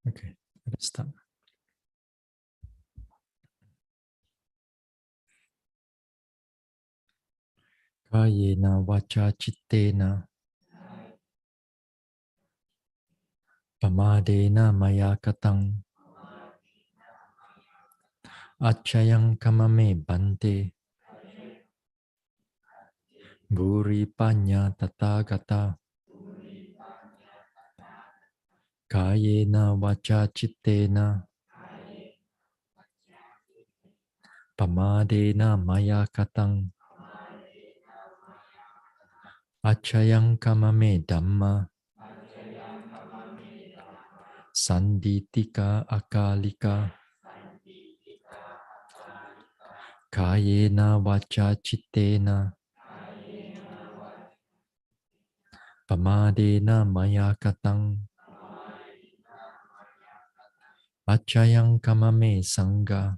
Okay, let's start. Kayena vacha chittena pamadena maya katang achayang kamame bhante bhuri panya tathagata kayena vacha chittena pamadena maya katang achayang kamame dhamma sanditika akalika kayena vacha chittena pamadena maya katang achayang kamame sangha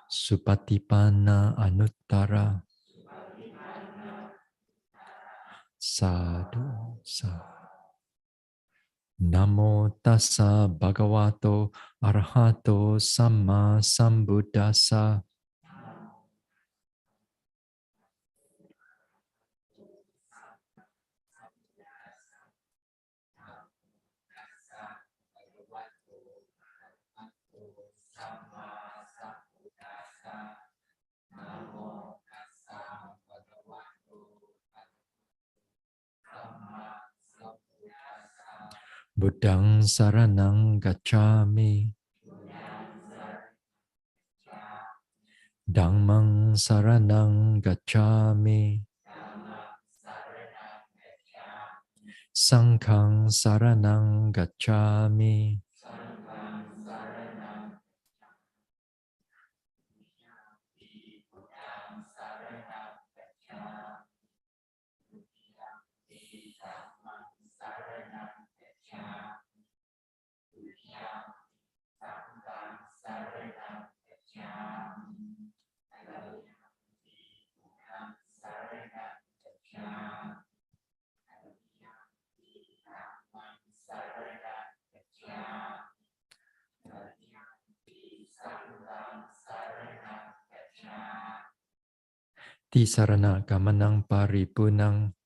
supatipana anuttara sadhu sadhu. Namo tassa bhagavato arahato samma sambuddhassa. Buddhang saranang gacchami. Dhammang saranang gacchami. Sanghang saranang gacchami. Tisarana gamanang paripunang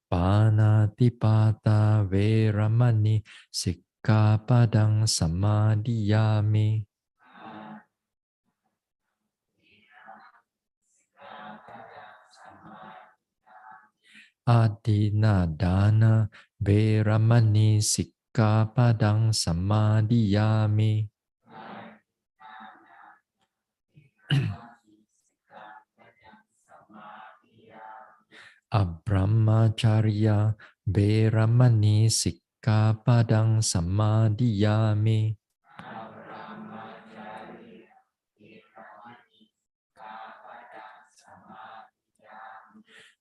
panatipata veramani sikkhapadang samadhiyami. Adina dana veramani sikkhapadang samadhiyami. Abrahmacharya veramani sikkhapadang samadhiyami.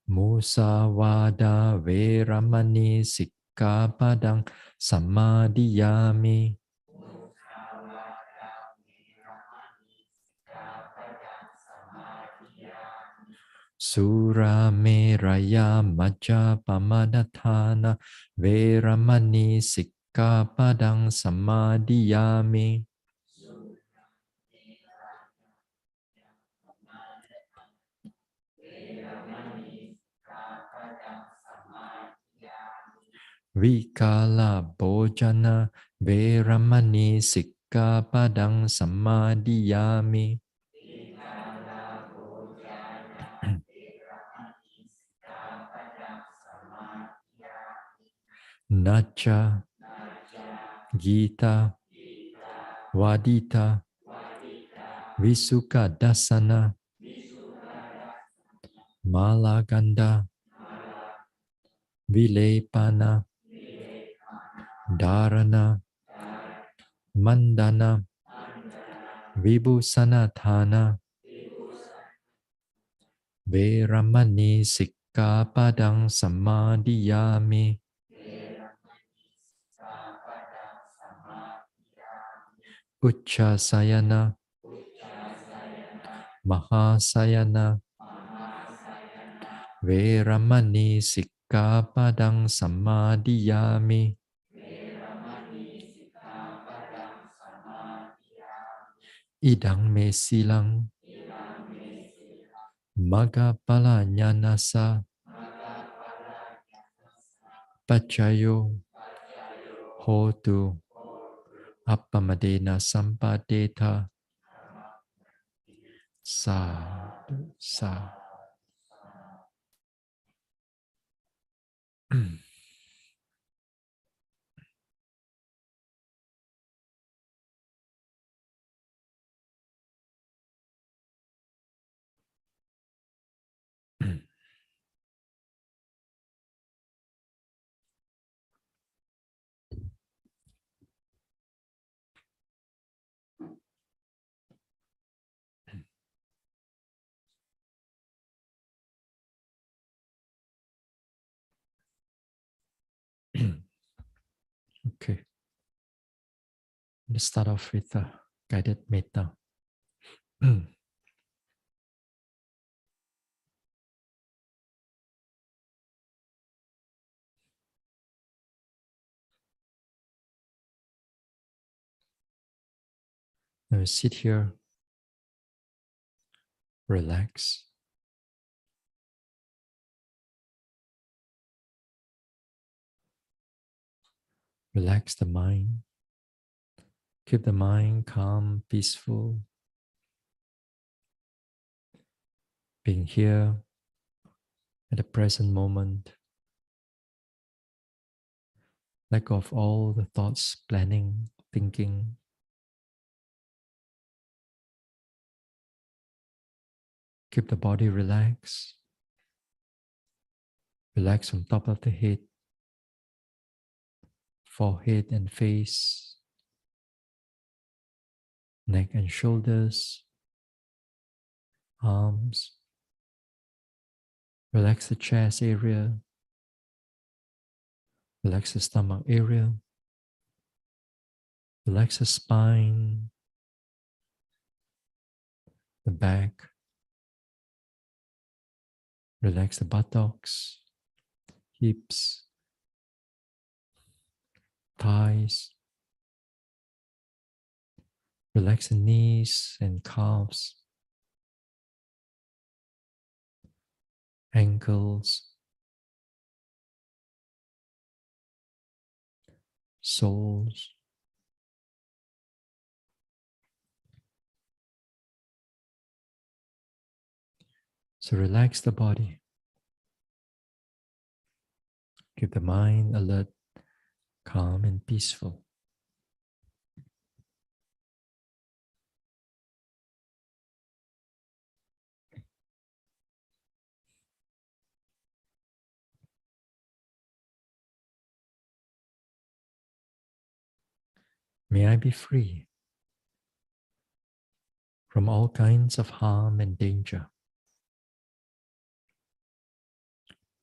Musawada veramani sikkhapadang samadhiyami. Sura meraya majja pamadatthana veramani sikkhapadang samadhiyami. Vikala bhojana veramani sikkhapadang samadhiyami. Nacha Gita Vadita Visuka Dasana Malaganda Vilepana Dharana Mandana Vibhusanathana Veramani sikkhapadang samadhiyami. Uchasayana Mahasayana Veramani Sikkhapadang Samadhiyami. Idang me silang Magapala Nyanasa Pachayo Hotu Appamadena Sampadeta. Sadhu, sadhu. Okay, let's start off with a guided metta. Now sit here, relax. Relax the mind. Keep the mind calm, peaceful. Being here at the present moment. Let go of all the thoughts, planning, thinking. Keep the body relaxed. Relax from top of the head, forehead and face, neck and shoulders, arms. Relax the chest area. Relax the stomach area. Relax the spine, the back. Relax the buttocks, hips, thighs. Relax the knees and calves, ankles, soles. So relax the body. Keep the mind alert, calm, and peaceful. May I be free from all kinds of harm and danger,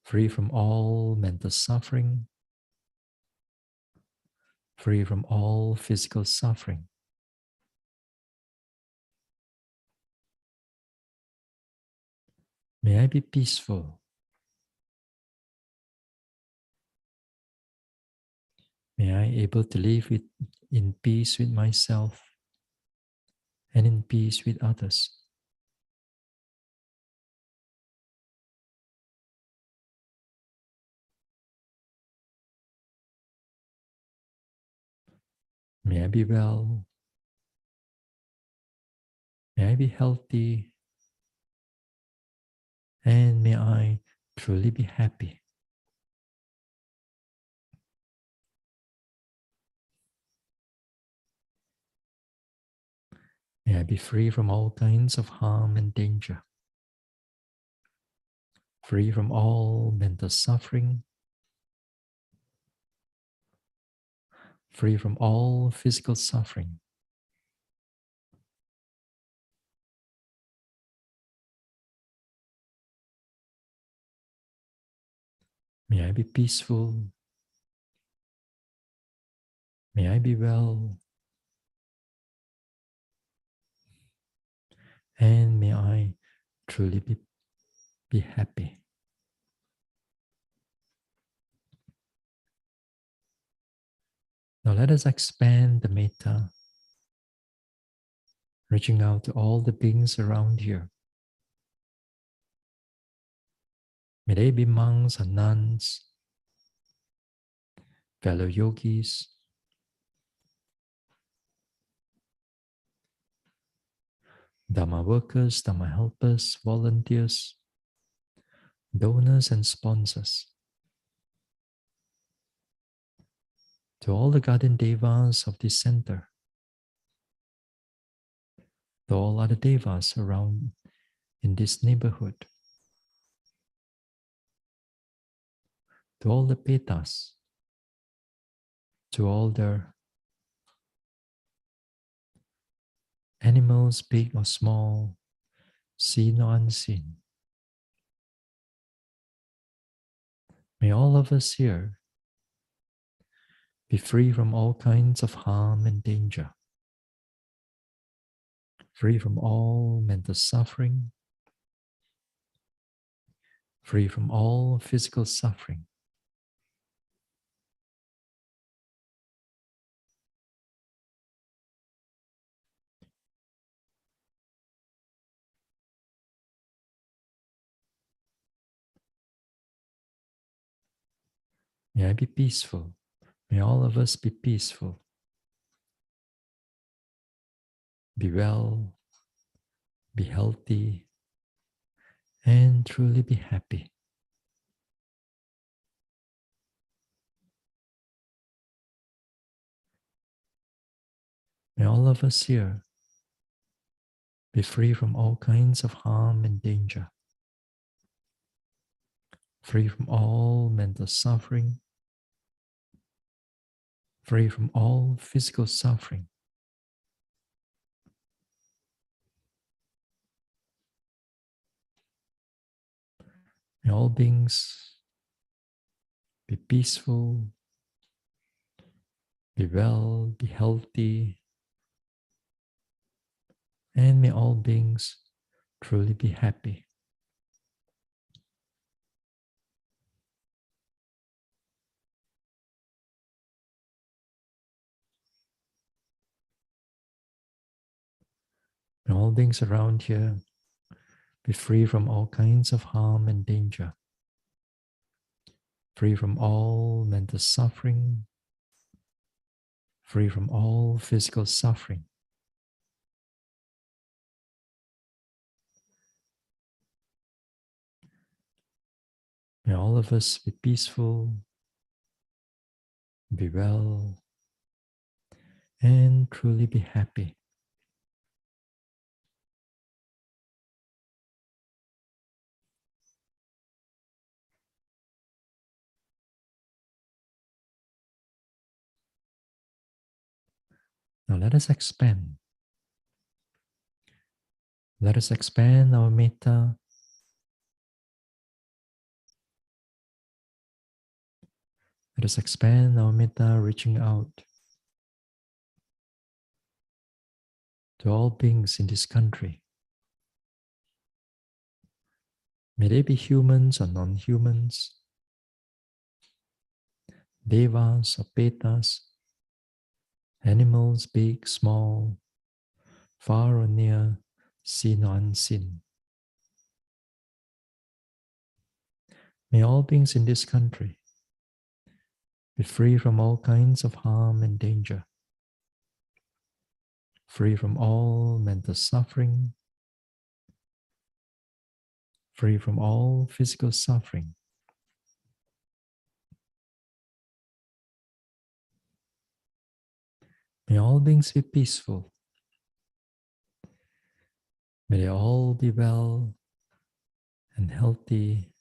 free from all mental suffering, free from all physical suffering. May I be peaceful. May I be able to live in peace with myself and in peace with others. May I be well. May I be healthy. And may I truly be happy. May I be free from all kinds of harm and danger, free from all mental suffering, free from all physical suffering. May I be peaceful. May I be well. And may I truly be happy. Now let us expand the metta, reaching out to all the beings around here. May they be monks and nuns, fellow yogis, Dharma workers, Dharma helpers, volunteers, donors and sponsors. To all the guardian devas of this center, to all other devas around in this neighborhood, to all the petas, to all their animals, big or small, seen or unseen. May all of us here be free from all kinds of harm and danger, free from all mental suffering, free from all physical suffering. May I be peaceful. May all of us be peaceful, be well, be healthy, and truly be happy. May all of us here be free from all kinds of harm and danger, free from all mental suffering, free from all physical suffering. May all beings be peaceful, be well, be healthy, and may all beings truly be happy. May all beings around here be free from all kinds of harm and danger, free from all mental suffering, free from all physical suffering. May all of us be peaceful, be well, and truly be happy. Now let us expand. Let us expand our metta. Let us expand our metta, reaching out to all beings in this country. May they be humans or non-humans, devas or petas, animals big, small, far or near, seen or unseen. May all beings in this country be free from all kinds of harm and danger, free from all mental suffering, free from all physical suffering. May all beings be peaceful. May they all be well and healthy,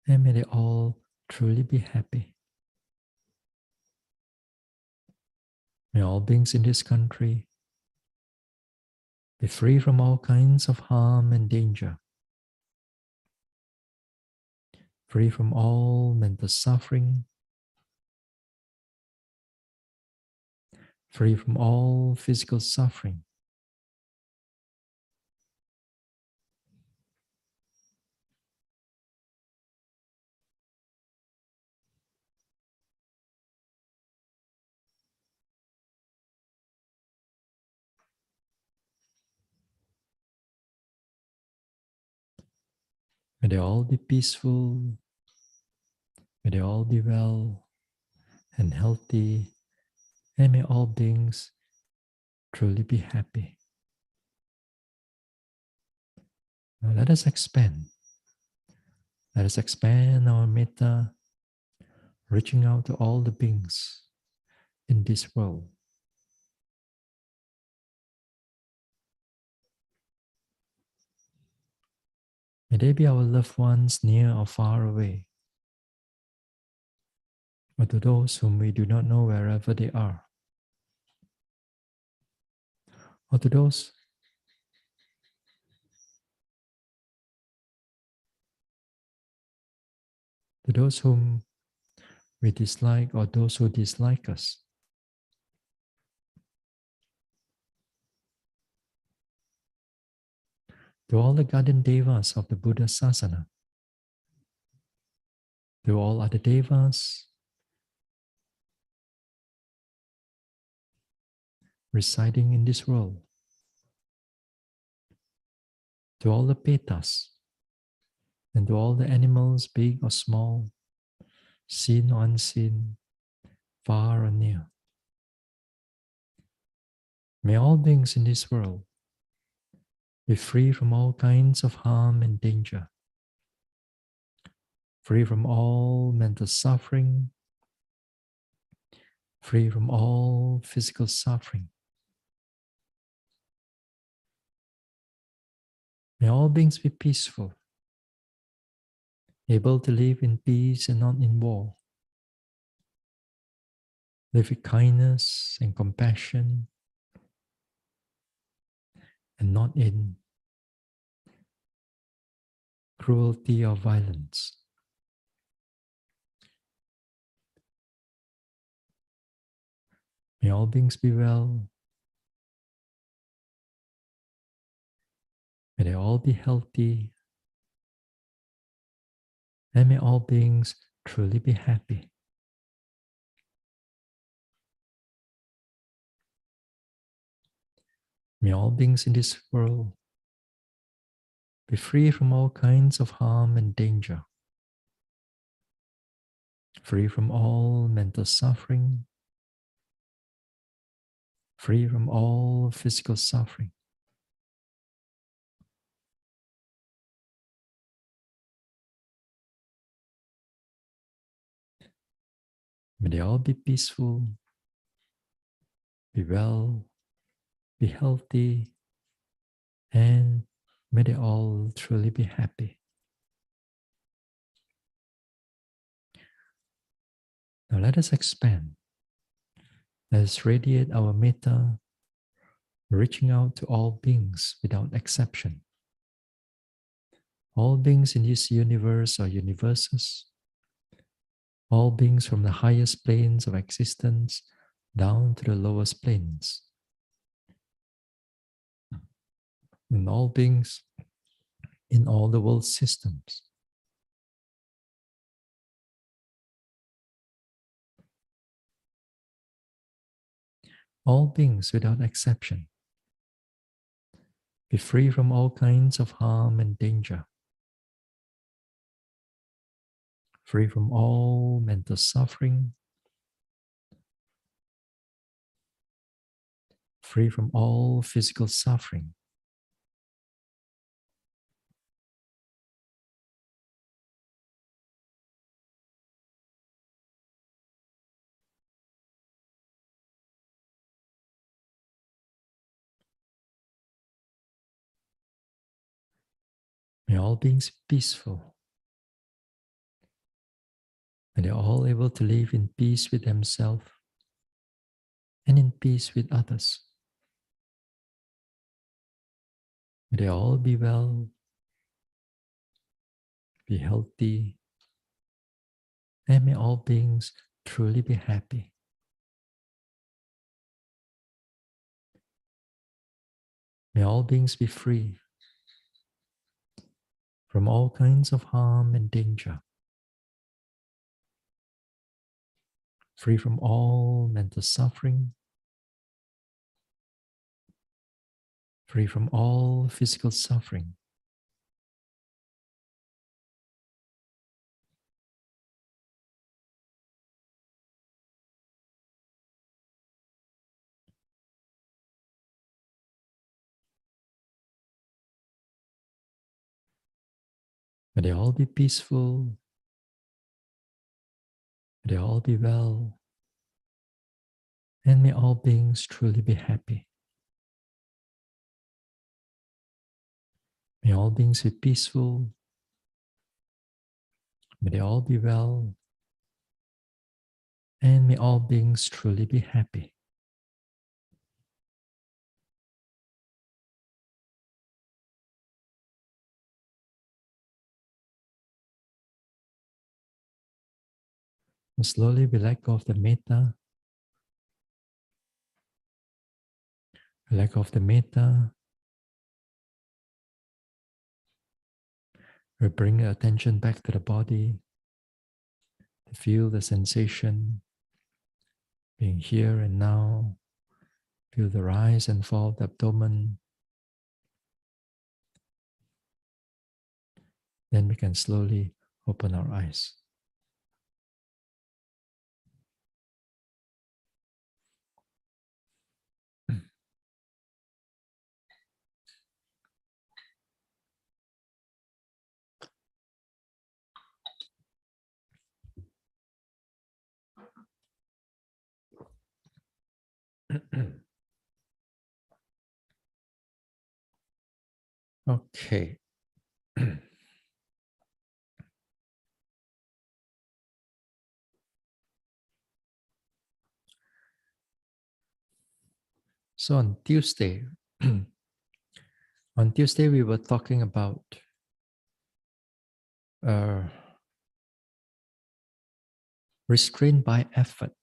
and may they all truly be happy. May all beings in this country be free from all kinds of harm and danger, free from all mental suffering, free from all physical suffering. May they all be peaceful. May they all be well and healthy. And may all beings truly be happy. Now let us expand. Let us expand our metta, reaching out to all the beings in this world. May they be our loved ones near or far away, or to those whom we do not know wherever they are, or to those whom we dislike or those who dislike us. To all the guardian devas of the Buddha Sasana, to all other devas residing in this world, to all the petas, and to all the animals, big or small, seen or unseen, far or near. May all beings in this world be free from all kinds of harm and danger, free from all mental suffering, free from all physical suffering. May all beings be peaceful, able to live in peace and not in war, live with kindness and compassion, and not in cruelty or violence. May all beings be well. May they all be healthy. And may all beings truly be happy. May all beings in this world be free from all kinds of harm and danger, free from all mental suffering, free from all physical suffering. May they all be peaceful, be well, be healthy, and may they all truly be happy. Now let us expand. Let us radiate our metta, reaching out to all beings without exception. All beings in this universe or universes, all beings from the highest planes of existence down to the lowest planes, and all beings in all the world systems. All beings without exception, be free from all kinds of harm and danger, free from all mental suffering, free from all physical suffering. May all beings be peaceful. May they all able to live in peace with themselves and in peace with others. May they all be well, be healthy, and may all beings truly be happy. May all beings be free from all kinds of harm and danger, free from all mental suffering, free from all physical suffering. May they all be peaceful. May they all be well. And may all beings truly be happy. May all beings be peaceful. May they all be well. And may all beings truly be happy. And slowly we let go of the metta. Let go of the metta. We bring the attention back to the body. To feel the sensation being here and now. Feel the rise and fall of the abdomen. Then we can slowly open our eyes. Okay. So on Tuesday, we were talking about restrained by effort.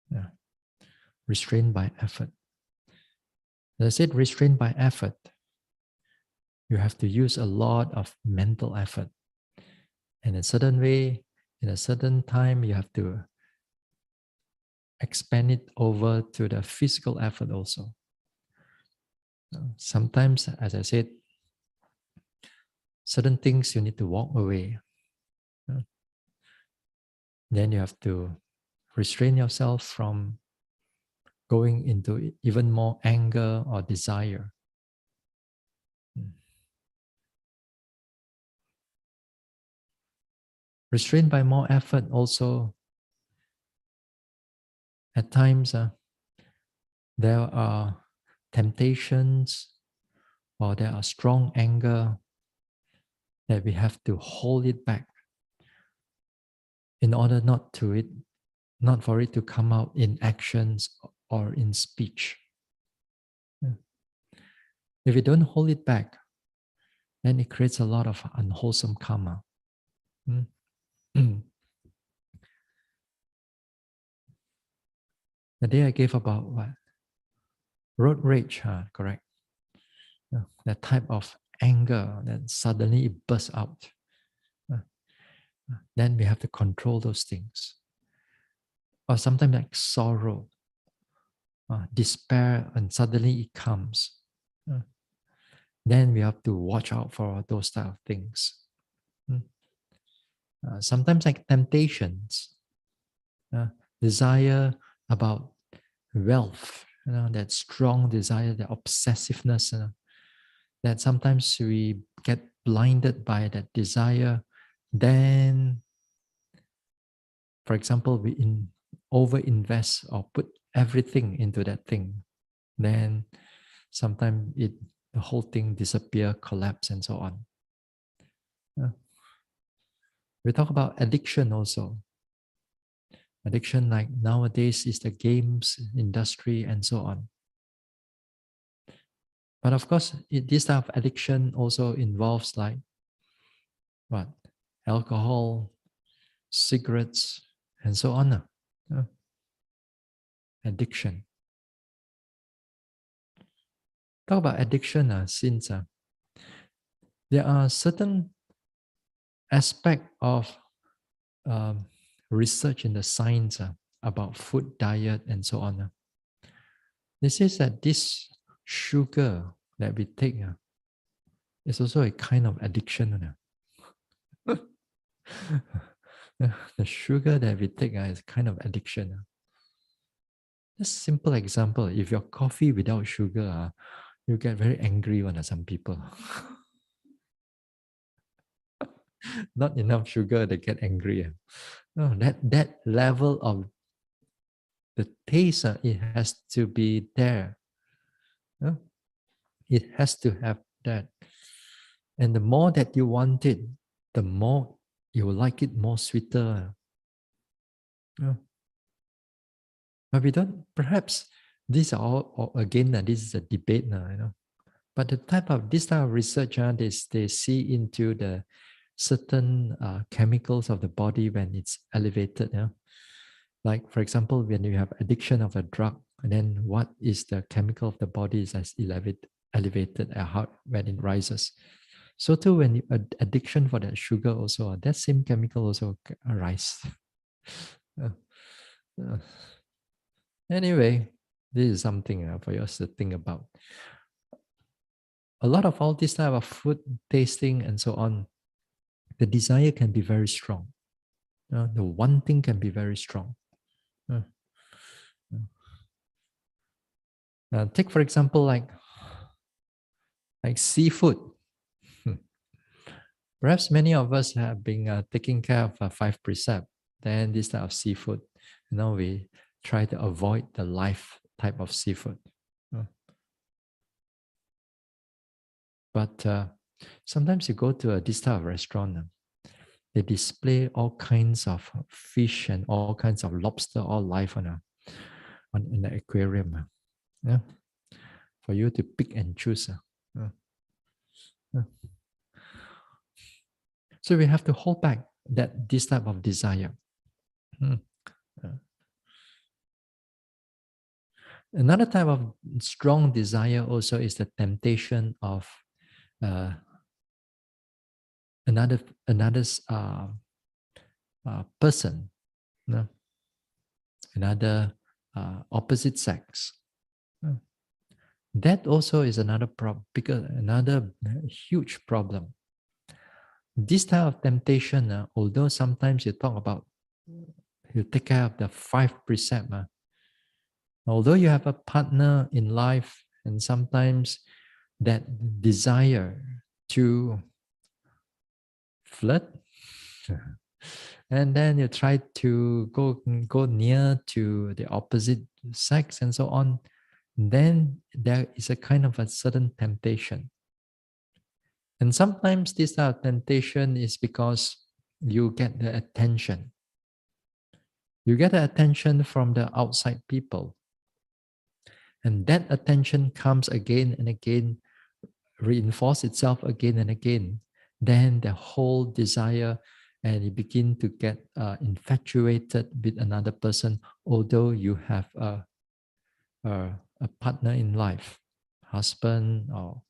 Yeah. Restrained by effort. As I said, restrained by effort. You have to use a lot of mental effort. And in a certain way, in a certain time, you have to expand it over to the physical effort also. Sometimes, as I said, certain things you need to walk away. Then you have to restrain yourself from going into even more anger or desire. Restrained by more effort also, at times there are temptations or there are strong anger that we have to hold it back in order not for it to come out in actions or in speech. If we don't hold it back, then it creates a lot of unwholesome karma. The day I gave about what? Road rage, correct? That type of anger that suddenly it bursts out. Then we have to control those things. Or sometimes like sorrow, despair, and suddenly it comes. Then we have to watch out for those type of things. Sometimes like temptations, desire about wealth, that strong desire, that obsessiveness, that sometimes we get blinded by that desire. Then, for example, we over-invest or put everything into that thing. Then sometimes the whole thing disappear, collapse, and so on. We talk about addiction also. Addiction, like nowadays, is the games industry and so on. But of course, this type of addiction also involves like what? Alcohol, cigarettes, and so on. Addiction. Talk about addiction since there are certain aspect of research in the science about food, diet, and so on. They say that this sugar that we take is also a kind of addiction. The sugar that we take is kind of addiction. Just simple example, if your coffee without sugar, you get very angry when some people. Not enough sugar, they get angry. No, that level of the taste, it has to be there. No? It has to have that. And the more that you want it, the more you will like it more sweeter. No? But we don't, perhaps these are all again, this is a debate now, But the this type of research, they see into the certain chemicals of the body when it's elevated. Like, for example, when you have addiction of a drug, and then what is the chemical of the body is as elevated when it rises. So too, when you addiction for that sugar also, that same chemical also arise. Anyway, this is something for us to think about. A lot of all this type of food tasting and so on, the desire can be very strong. The wanting can be very strong. Take for example, like seafood. Perhaps many of us have been taking care of 5 precept. Then this type of seafood, we try to avoid the live type of seafood. But sometimes you go to this type of restaurant, they display all kinds of fish and all kinds of lobster, all live on the aquarium. For you to pick and choose. So we have to hold back this type of desire. Another type of strong desire also is the temptation of another's person, another opposite sex. That also is another problem, because another huge problem. This type of temptation, although sometimes you talk about, you take care of the 5 precept, although you have a partner in life, and sometimes that desire to flirt, and then you try to go near to the opposite sex and so on, then there is a kind of a certain temptation. And sometimes this temptation is because you get the attention. You get the attention from the outside people. And that attention comes again and again, reinforce itself again and again. Then the whole desire, and you begin to get infatuated with another person, although you have a partner in life, husband or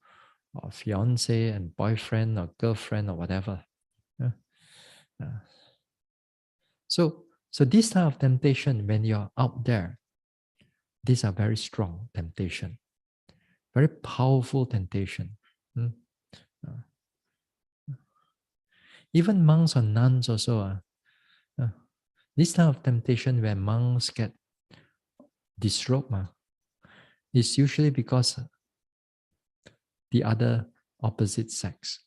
fiance and boyfriend or girlfriend or whatever. So this type of temptation, when you're out there, these are very strong temptation, very powerful temptation. Even monks or nuns also, this type of temptation where monks get disrobed is usually because the other opposite sex.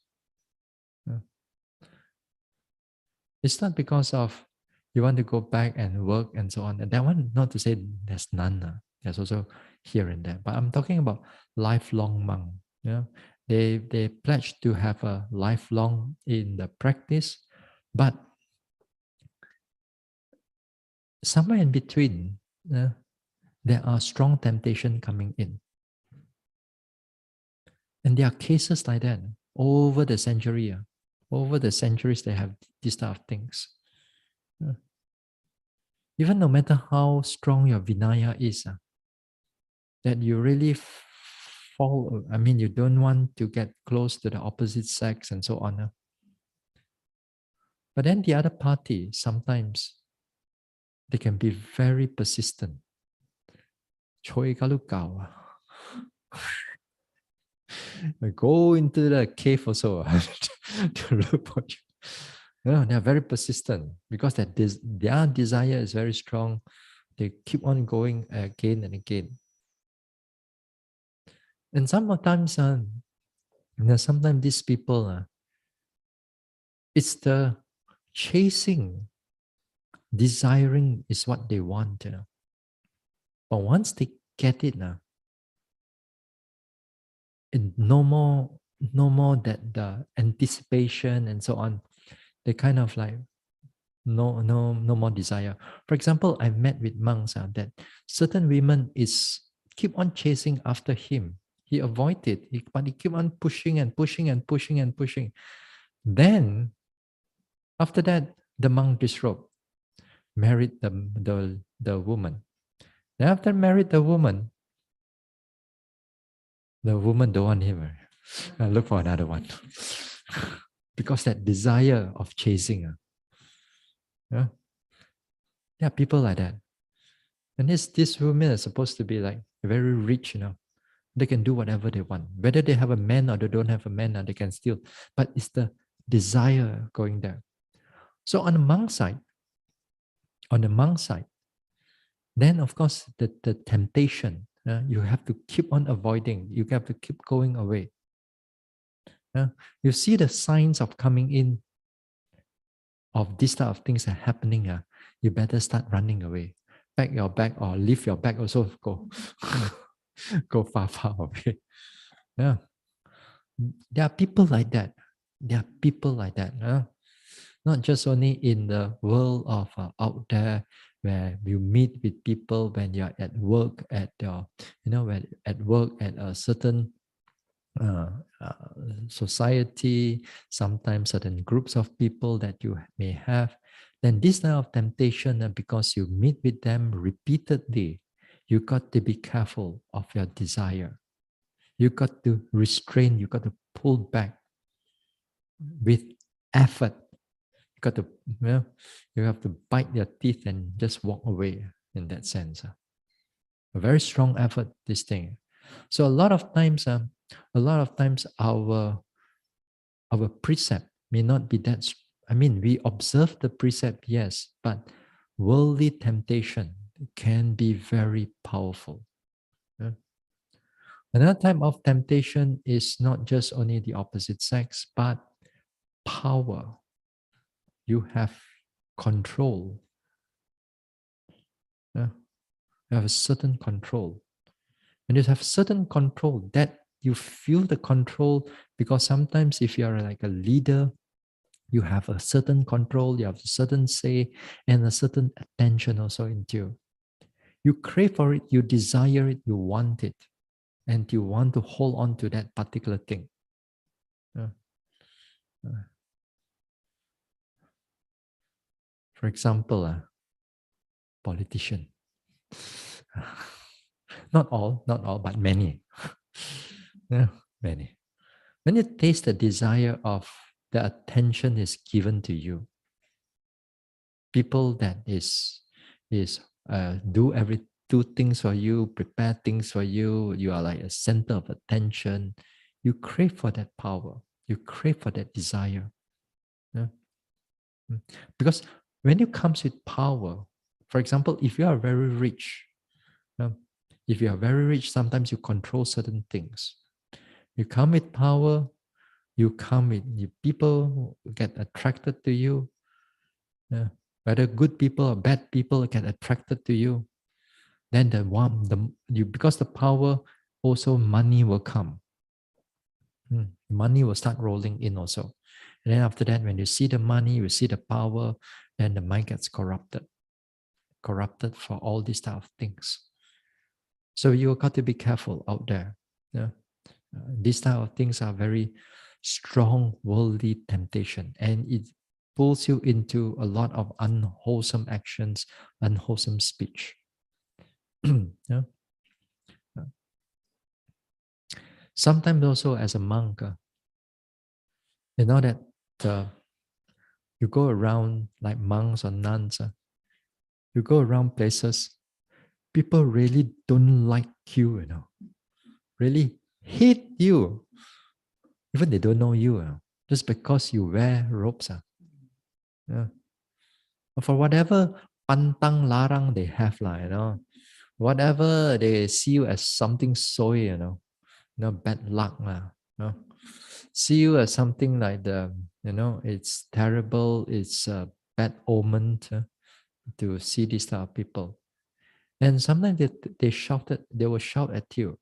It's not because of you want to go back and work and so on. And that one, not to say there's none. There's also here and there. But I'm talking about lifelong monk. They pledge to have a lifelong in the practice, but somewhere in between, there are strong temptation coming in. And there are cases like that over the century. Over the centuries, they have these type of things. Even no matter how strong your Vinaya is, that you really you don't want to get close to the opposite sex and so on. But then the other party, sometimes, they can be very persistent. Choi kalukao. Go into the cave also to look for you. They are very persistent because their desire is very strong. They keep on going again and again. And sometimes these people, It's the chasing, desiring is what they want, But once they get it, no more that the anticipation and so on. They kind of like no more desire. For example, I met with monks that certain women is keep on chasing after him. He avoided it, but he keep on pushing and pushing and pushing and pushing. Then after that, the monk disrobed, married the woman. Then after married the woman don't want him. Look for another one. Because that desire of chasing. Yeah. There are people like that. And these women are supposed to be like very rich, They can do whatever they want. Whether they have a man or they don't have a man, they can still. But it's the desire going there. So on the monk side, then of course the temptation, you have to keep on avoiding. You have to keep going away. You see the signs of coming in of this type of things are happening. You better start running away. Pack your bag or leave your bag also go. Go far away. Yeah. There are people like that. Not just only in the world of out there where you meet with people when you're at work at your, when at work at a certain uh, society, sometimes certain groups of people that you may have. Then this kind of temptation, because you meet with them repeatedly, you got to be careful of your desire. You got to restrain, you got to pull back with effort. You got to, you have to bite your teeth and just walk away in that sense. A very strong effort, this thing. So a lot of times our precept may not be that, we observe the precept, yes, but worldly temptation can be very powerful. Another type of temptation is not just only the opposite sex, but power. You have control. You have a certain control. When you have certain control, that you feel the control, because sometimes if you are like a leader, you have a certain control, you have a certain say, and a certain attention also into you. You crave for it, you desire it, you want it, and you want to hold on to that particular thing. For example, politician. Not all, but many. Many. When you taste the desire of the attention is given to you, people that do things for you, prepare things for you, you are like a center of attention. You crave for that power. You crave for that desire. Because when it comes with power, for example, if you are very rich, sometimes you control certain things. You come with power, people get attracted to you. Whether good people or bad people get attracted to you. Then because the power, also money will come. Money will start rolling in also. And then after that, when you see the money, you see the power, then the mind gets corrupted for all these type of things. So you got to be careful out there. These type of things are very strong worldly temptation, and it pulls you into a lot of unwholesome actions, unwholesome speech. Sometimes also as a monk, you know that you go around like monks or nuns, you go around places, people really don't like you, really hate you. Even they don't know you, just because you wear robes. For whatever pantang larang they have, whatever they see you as something soy, bad luck, see you as something like It's terrible. It's a bad omen to see these type of people. And sometimes they will shout at you.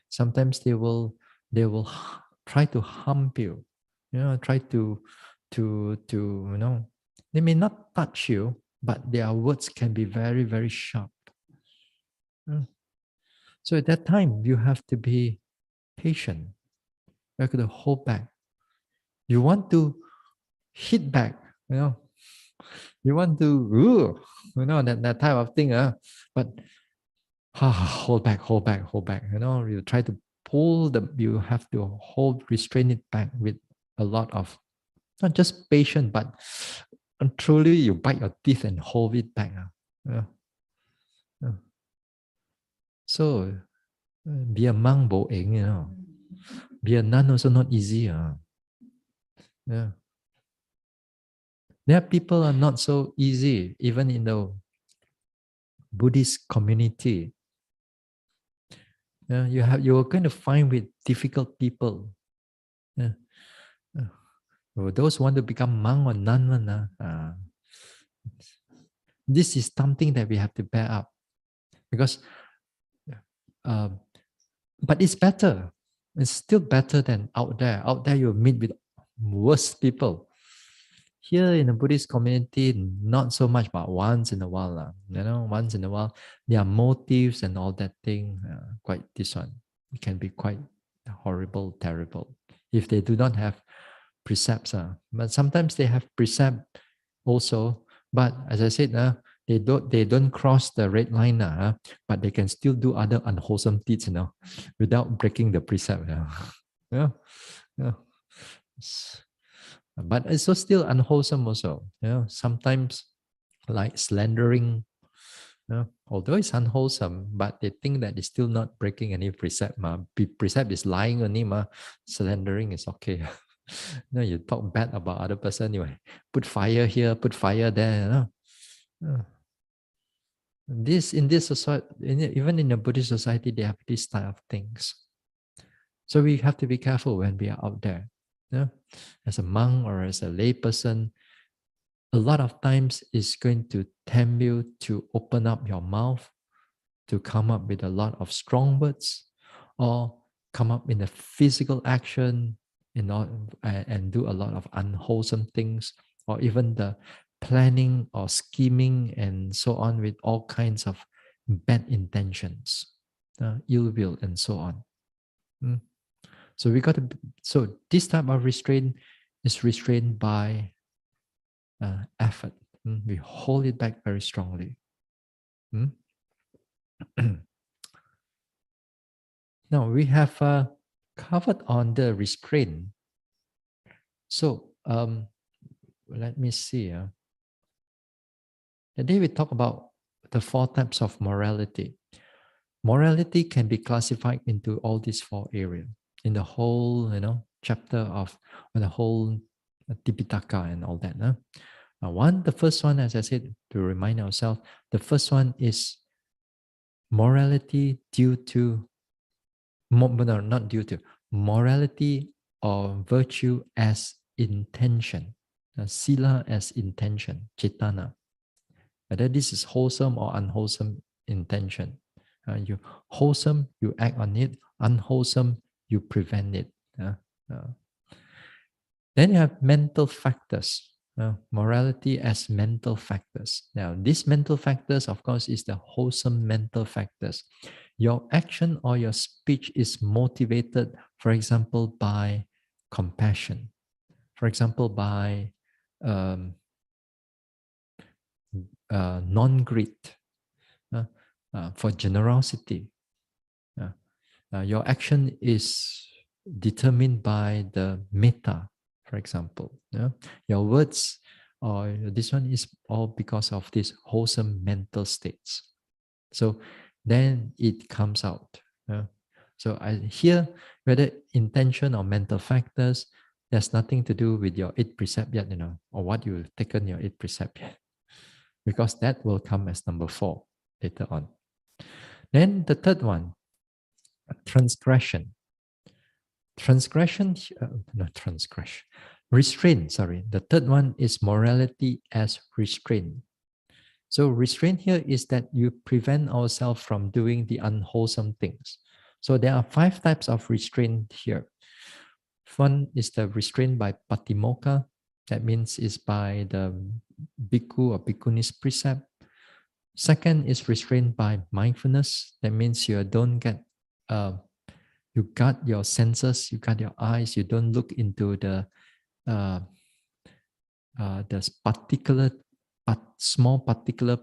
Sometimes they will try to harm you. Try to they may not touch you, but their words can be very, very sharp. Mm. So at that time, you have to be patient. You have to hold back. You want to hit back, you want to, that type of thing, but hold back, hold back, hold back. You try to you have to restrain it back with a lot of, not just patience, but truly you bite your teeth and hold it back. Yeah. So, be a monk, bo eng, be a nun also not easy. Yeah. There are people are not so easy, even in the Buddhist community. You're going to find with difficult people. Yeah. Those who want to become monk or nun, this is something that we have to bear up, because, but it's better. It's still better than out there. Out there, you meet with worse people. Here in the Buddhist community, not so much, but once in a while, once in a while, their motives and all that thing, quite this one, it can be quite horrible, terrible, if they do not have precepts. But sometimes they have precept also, but as I said, they don't cross the red line, but they can still do other unwholesome deeds, without breaking the precept. Yeah. Yeah. But it's also still unwholesome also. Sometimes like slandering, although it's unwholesome, but they think that it's still not breaking any precept. Precept is lying only, slandering is okay. You talk bad about other person, you put fire here, put fire there. This in this society, even in the Buddhist society, they have these type of things. So we have to be careful when we are out there. As a monk or as a lay person, a lot of times it's going to tempt you to open up your mouth, to come up with a lot of strong words, or come up in a physical action, and do a lot of unwholesome things, or even the planning or scheming and so on, with all kinds of bad intentions, ill will, and so on. So we got to. So this type of restraint is restrained by effort. We hold it back very strongly. Now we have covered on the restraint. So let me see. Today we talk about the 4 types of morality. Morality can be classified into all these 4 areas in the whole, chapter of the whole Tipitaka and all that. The first one, as I said, to remind ourselves, the first one is morality due to, not due to, morality or virtue as intention, Sīla as intention, cetana. Whether this is wholesome or unwholesome intention. You wholesome, you act on it. Unwholesome, you prevent it. Then you have mental factors. Morality as mental factors. Now, these mental factors, of course, is the wholesome mental factors. Your action or your speech is motivated, for example, by compassion. For example, by non-greed, for generosity. Your action is determined by the metta, for example. Your words, or this one is all because of these wholesome mental states. So then it comes out. So here, whether intention or mental factors, there's nothing to do with your 8 precept yet, or what you've taken your 8 precept yet, because that will come as number 4 later on. Then the third one, transgression. Transgression, not transgression. Restraint, sorry. The third one is morality as restraint. So restraint here is that you prevent ourselves from doing the unwholesome things. So there are 5 types of restraint here. One is the restraint by patimokkha. That means it's by the bhikkhu or bhikkhunis precept. Second is restraint by mindfulness. That means you don't get, you got your senses, you got your eyes, you don't look into the particular, small particular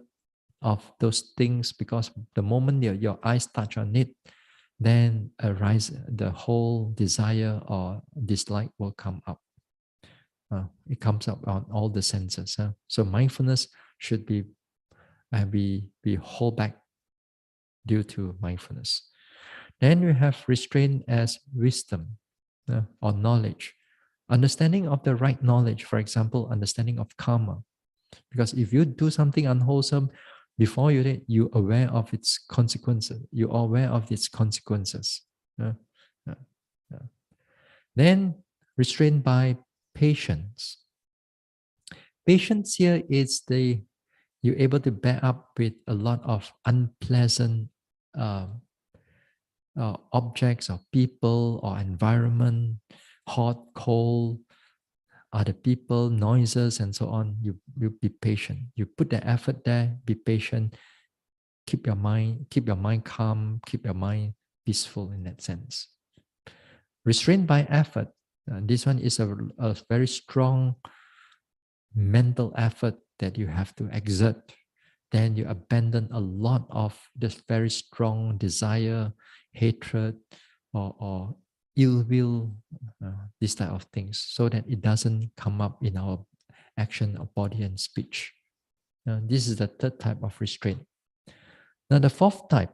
of those things, because the moment your eyes touch on it, then arise the whole desire or dislike will come up. It comes up on all the senses. So mindfulness should be, we hold back due to mindfulness. Then we have restraint as wisdom or knowledge. Understanding of the right knowledge, for example, understanding of karma. Because if you do something unwholesome, before you're aware of its consequences. You're aware of its consequences. Then restrained by patience. Patience here is you're able to bear up with a lot of unpleasant objects or people or environment, hot, cold, other people, noises, and so on. You be patient. You put the effort there, be patient, keep your mind calm, keep your mind peaceful in that sense. Restrained by effort. This one is a very strong mental effort that you have to exert. Then you abandon a lot of this very strong desire, hatred, or ill will, this type of things, so that it doesn't come up in our action of body and speech. This is the third type of restraint. Now, the fourth type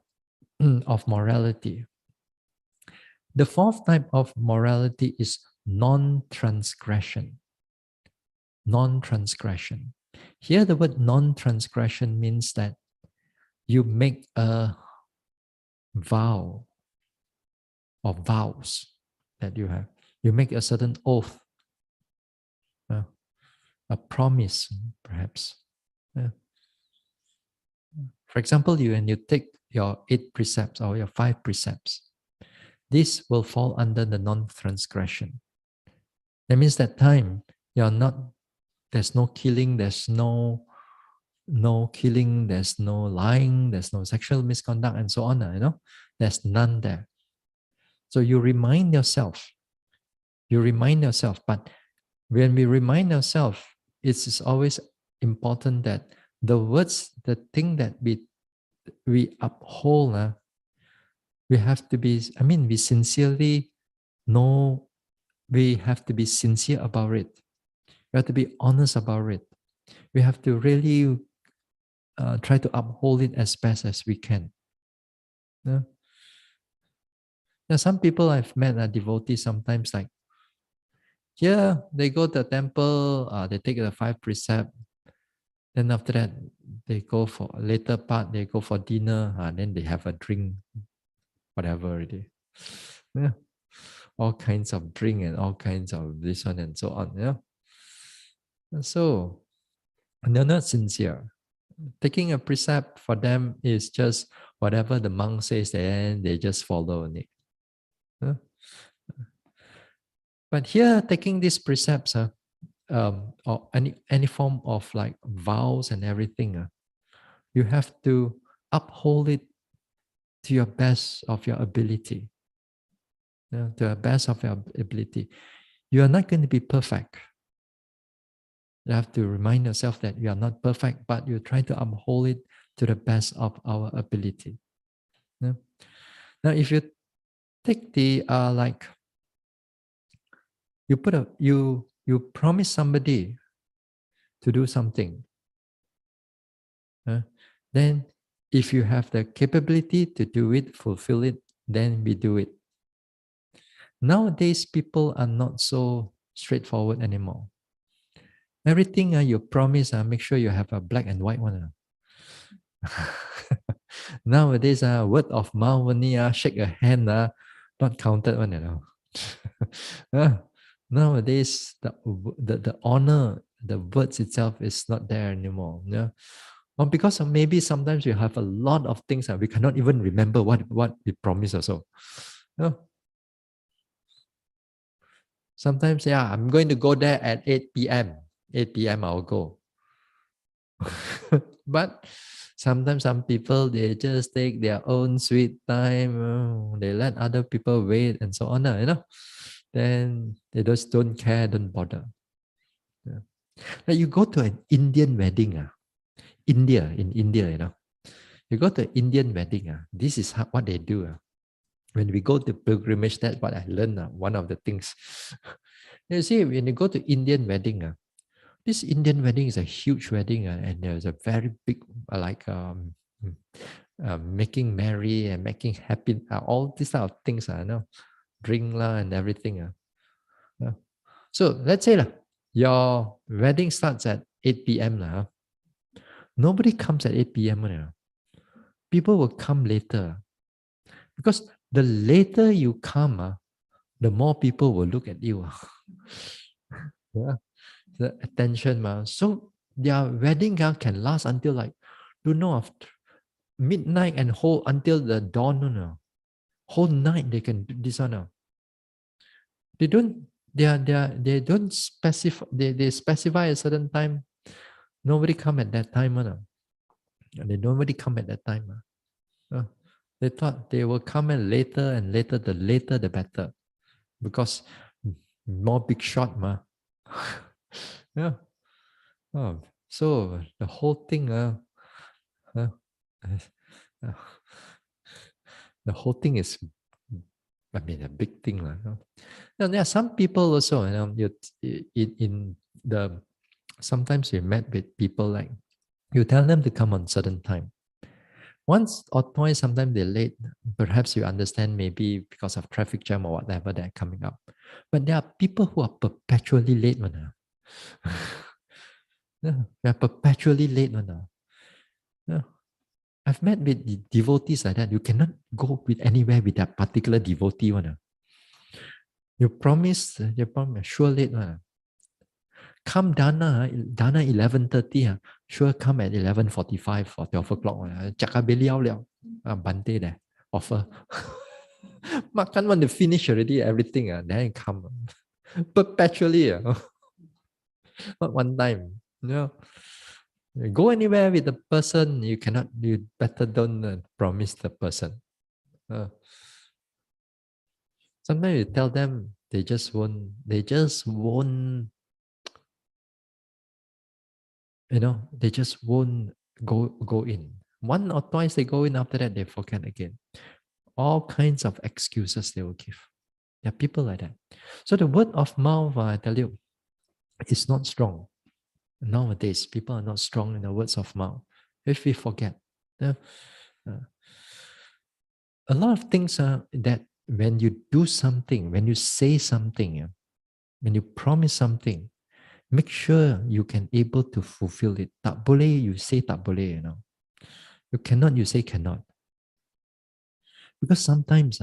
of morality. The fourth type of morality is non-transgression. Non-transgression. Here, the word non-transgression means that you make a vow or vows that you have. You make a certain oath, a promise, perhaps. For example, when you take your 8 precepts or your 5 precepts, this will fall under the non-transgression. That means that time there's no killing, there's no killing, there's no lying, there's no sexual misconduct, and so on. There's none there. So you remind yourself. But when we remind ourselves, it's always important that the words, the thing that we uphold, we have to be, we sincerely know, we have to be sincere about it. We have to be honest about it. We have to really try to uphold it as best as we can. Now, some people I've met are devotees sometimes, like, they go to the temple, they take the 5 precepts. Then after that, they go for later part, they go for dinner, then they have a drink, whatever already. All kinds of drink and all kinds of this one and so on. So they're not sincere. Taking a precept for them is just whatever the monk says, then they just follow it. But here, taking these precepts, or any form of like vows and everything, you have to uphold it to your best of your ability. To the best of your ability. You are not going to be perfect. You have to remind yourself that you are not perfect, but you try to uphold it to the best of our ability. Now, if you take the you promise somebody to do something, then if you have the capability to do it, fulfill it, then we do it. Nowadays, people are not so straightforward anymore. Everything you promise, make sure you have a black and white one. Nowadays, word of mouth only, shake a hand, not counted one, Nowadays, the honor, the words itself is not there anymore. Yeah. Or because of maybe sometimes we have a lot of things that we cannot even remember what we promised also. Yeah. Sometimes, yeah, I'm going to go there at 8 p.m. 8 p.m. I'll go. But sometimes some people, they just take their own sweet time. They let other people wait and so on. Then they just don't care, don't bother. Yeah. Like you go to an Indian wedding, in India, you go to Indian wedding, this is what they do. When we go to pilgrimage, that's what I learned. One of the things. You see, when you go to Indian wedding, this Indian wedding is a huge wedding, and there's a very big, making merry and making happy, all these type of things, drink and everything. Yeah. So let's say your wedding starts at 8 p.m. Nobody comes at 8 p.m. People will come later because the later you come, the more people will look at you. Yeah, the attention. So their wedding can last until like, after midnight and whole until the dawn. Whole night they can do this one. They don't. They don't specify. They specify a certain time. Nobody come at that time. Nobody come at that time. They thought they will come in later and later. The later the better, because more big shot, yeah. Oh, so the whole thing, uh, uh, the whole thing is, I mean, a big thing, Now, there are some people also, in the sometimes you met with people like you tell them to come on certain time. Once or twice, sometimes they're late. Perhaps you understand, maybe because of traffic jam or whatever they're coming up. But there are people who are perpetually late, Yeah, they're perpetually late, Yeah. I've met with devotees like that. You cannot go with anywhere with that particular devotee, You promise, sure late, Come dana 11:30, sure come at 11:45 or 12 o'clock. Cakap beliau liao. Bhante there, offer. Makan want to finish already, everything, then come. Perpetually, not one time. Go anywhere with the person, you better don't promise the person. Sometimes you tell them, they just won't, they just won't go in. One or twice they go in, after that they forget again. All kinds of excuses they will give. There are people like that. So the word of mouth, I tell you, is not strong. Nowadays, people are not strong in the words of mouth. If we forget. A lot of things are that when you do something, when you say something, when you promise something, make sure you can able to fulfill it. Tak boleh, you say tak boleh, You cannot, you say cannot. Because sometimes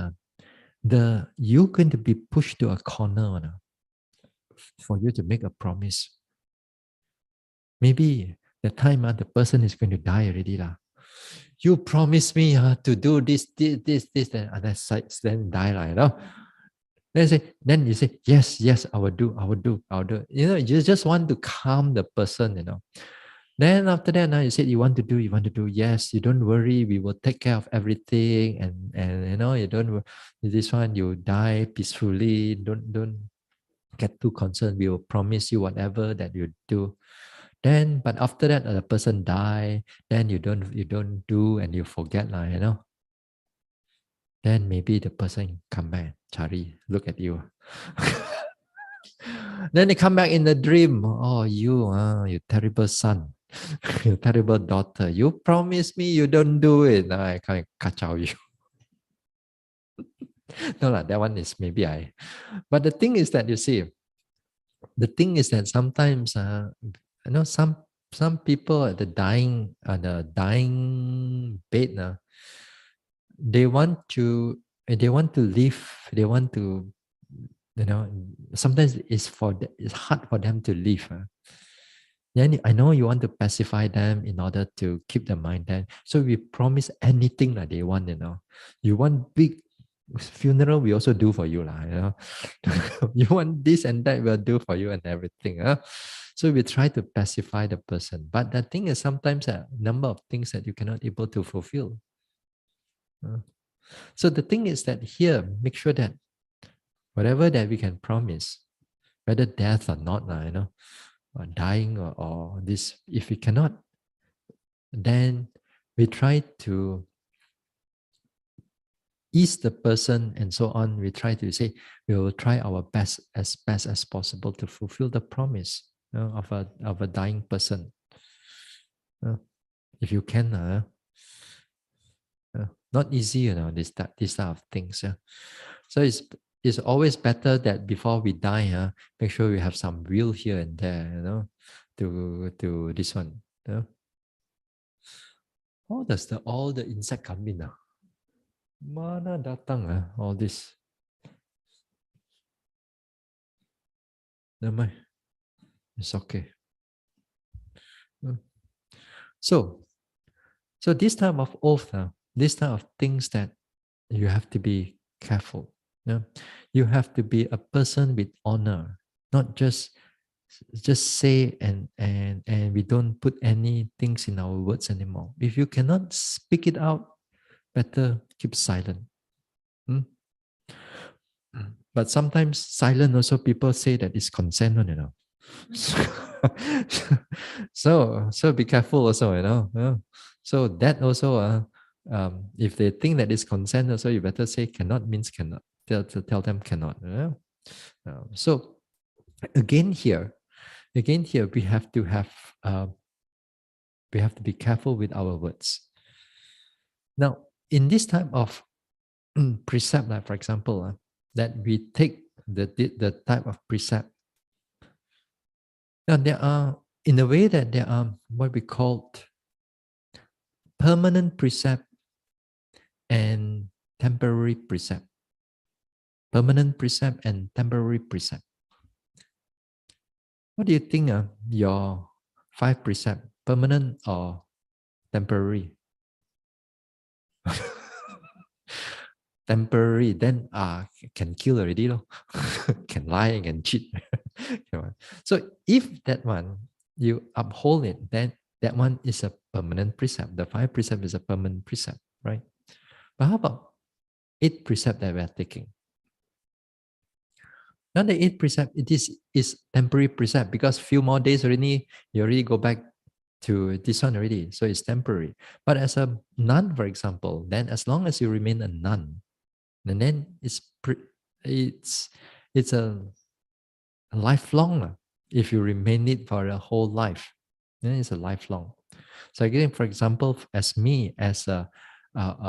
you're going to be pushed to a corner for you to make a promise. Maybe the time the person is going to die already. You promise me to do this, then other sides then die. Then you say, yes, I will do. You just want to calm the person. Then after that, now you said you want to do. Yes, you don't worry. We will take care of everything, and you don't. This one you die peacefully. Don't get too concerned. We will promise you whatever that you do. Then, but after that, the person die. Then you don't do, and you forget, Then maybe the person come back, Chari, look at you. Then they come back in the dream. Oh, you terrible son, you terrible daughter. You promised me you don't do it. Now I can't kacau you. No, that one is maybe I. But the thing is that sometimes some people at the dying bed, they want to live. They want to Sometimes it's hard for them to leave. Then I know you want to pacify them in order to keep the mind there. So we promise anything that they want. You want big funeral, we also do for you. You want this and that, we'll do for you and everything. So we try to pacify the person. But the thing is sometimes a number of things that you cannot able to fulfill. So the thing is that here, make sure that whatever that we can promise, whether death or not, or dying or this, if we cannot, then we try to ease the person and so on. We try to say we will try our best as possible to fulfill the promise of a dying person. If you can, not easy, this type of things. So it's always better that before we die, make sure we have some will here and there, to this one. How does all the insect come in? Mana datang all this? Never mind. It's okay. So this type of oath, this type of things that you have to be careful. You have to be a person with honor, not just say and we don't put any things in our words anymore. If you cannot speak it out, better keep silent. But sometimes silent also people say that it's consent, so be careful also. So that also if they think that it's consent also, you better say cannot means cannot. Tell them cannot. So again here we have to be careful with our words. Now in this type of precept, like for example, that we take the type of precept. Now there are, in a way, that there are what we call permanent precept and temporary precept. Permanent precept and temporary precept. What do you think your 5 precept, permanent or temporary? Temporary, then can kill already, can lie, can cheat. So if that one you uphold it, then that one is a permanent precept. The 5 precept is a permanent precept, right? But how about 8 precept that we are taking? Now the 8 precept, it is temporary precept because few more days already, you already go back to this one already. So it's temporary. But as a nun, for example, then as long as you remain a nun, and then it's a lifelong. If you remain it for a whole life, then it's a lifelong. So again, for example, as me, as a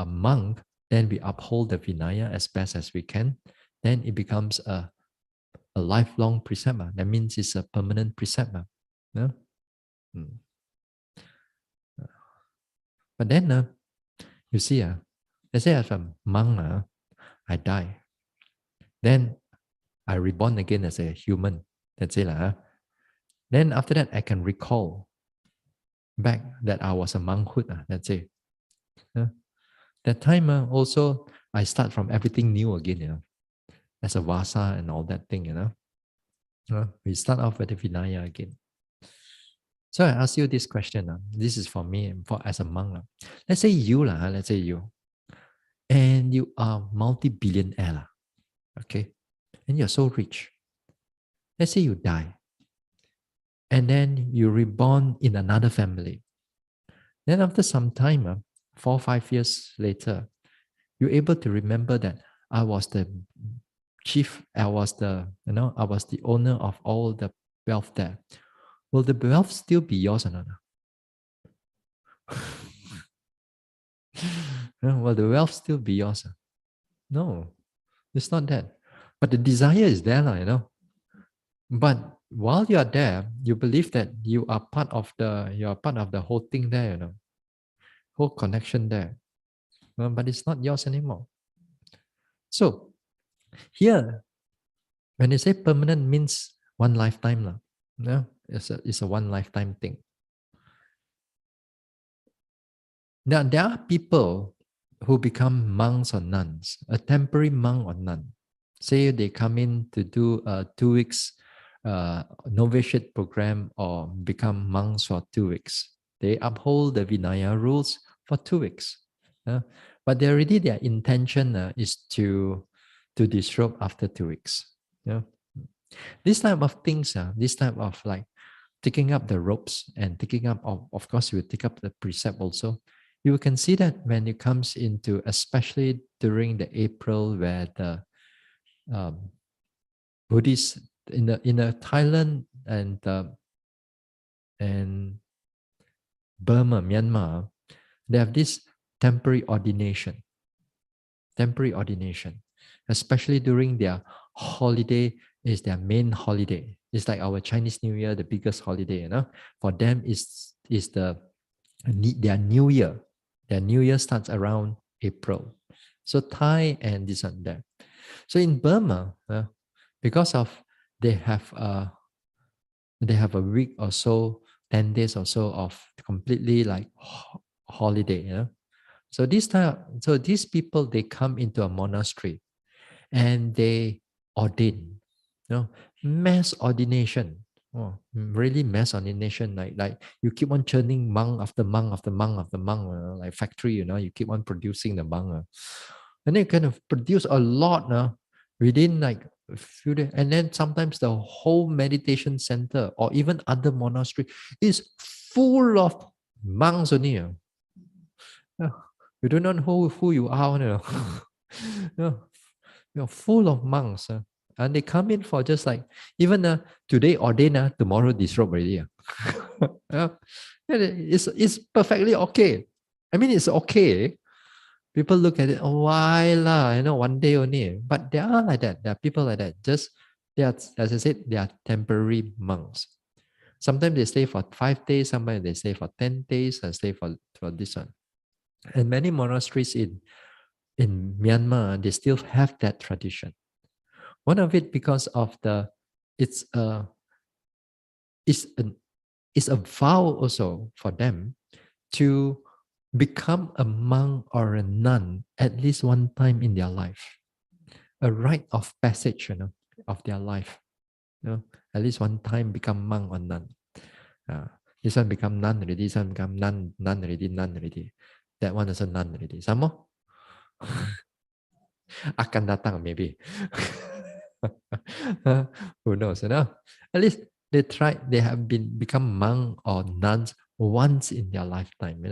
monk, then we uphold the Vinaya as best as we can. Then it becomes a lifelong precept. That means it's a permanent precept. Yeah? But then, you see, let's say as a monk, I die. Then I reborn again as a human. That's it. Then after that, I can recall back that I was a monkhood. That's it. That time also, I start from everything new again, as a Vasa and all that thing, we start off with the Vinaya again. So I ask you this question. This is for me, as a monk. Let's say you, and you are multi-billionaire, okay? And you're so rich. Let's say you die. And then you reborn in another family. Then after some time, 4 or 5 years later, you're able to remember that I was the chief, I was the owner of all the wealth there. Will the wealth still be yours or not? Will the wealth still be yours? No, it's not that. But the desire is there, But while you are there, you believe that you are part of the whole thing there, whole connection there. But it's not yours anymore. So here, When they say permanent means one lifetime. No, it's a one lifetime thing. Now, there are people who become monks or nuns, a temporary monk or nun. Say they come in to do a 2 weeks novitiate program or become monks for 2 weeks. They uphold the Vinaya rules for 2 weeks. But their intention is to disrobe after 2 weeks. This type of things, this type of like taking up the ropes and taking up, of course, you will take up the precept also. You can see that when it comes into, especially during the April, where the Buddhists in the Thailand and Burma, Myanmar, they have this temporary ordination, especially during their holiday. Is their main holiday. It's like our Chinese New Year, the biggest holiday. For them is their New Year. Their New Year starts around April. So Thai and this and that. So in Burma, because of they have a week or so, 10 days or so of completely like holiday. So these people, they come into a monastery and they ordain, mass ordination. Oh, really mass ordination, like you keep on churning monk after monk after monk after monk, like factory, you keep on producing the monk. And they kind of produce a lot within like a few days. And then sometimes the whole meditation center or even other monastery is full of monks only. You don't know who you are. Full of monks. And they come in for just like, even today ordain, tomorrow disrobe already. It's perfectly okay. I mean, it's okay. People look at it, why lah? One day only. But there are like that. There are people like that. Just they are, as I said, they are temporary monks. Sometimes they stay for 5 days. Sometimes they stay for 10 days and stay for this one. And many monasteries in Myanmar, they still have that tradition. One of it because of it's a vow also for them to become a monk or a nun at least one time in their life, a rite of passage, of their life. At least one time become monk or nun. This one become nun already. This one become nun already. That one is a nun already. Some more akan datang maybe. Who knows? At least they have become monk or nuns once in their lifetime.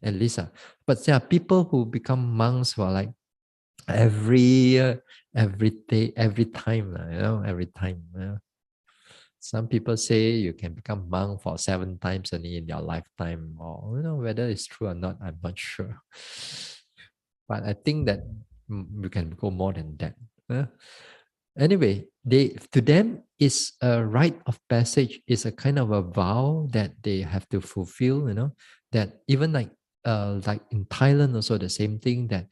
At least. But there are people who become monks for like every year, every day, every time. Every time. Some people say you can become monk for 7 times only in your lifetime, or whether it's true or not, I'm not sure. But I think that you can go more than that. Anyway, to them is a rite of passage, is a kind of a vow that they have to fulfill. That even like in Thailand also the same thing, that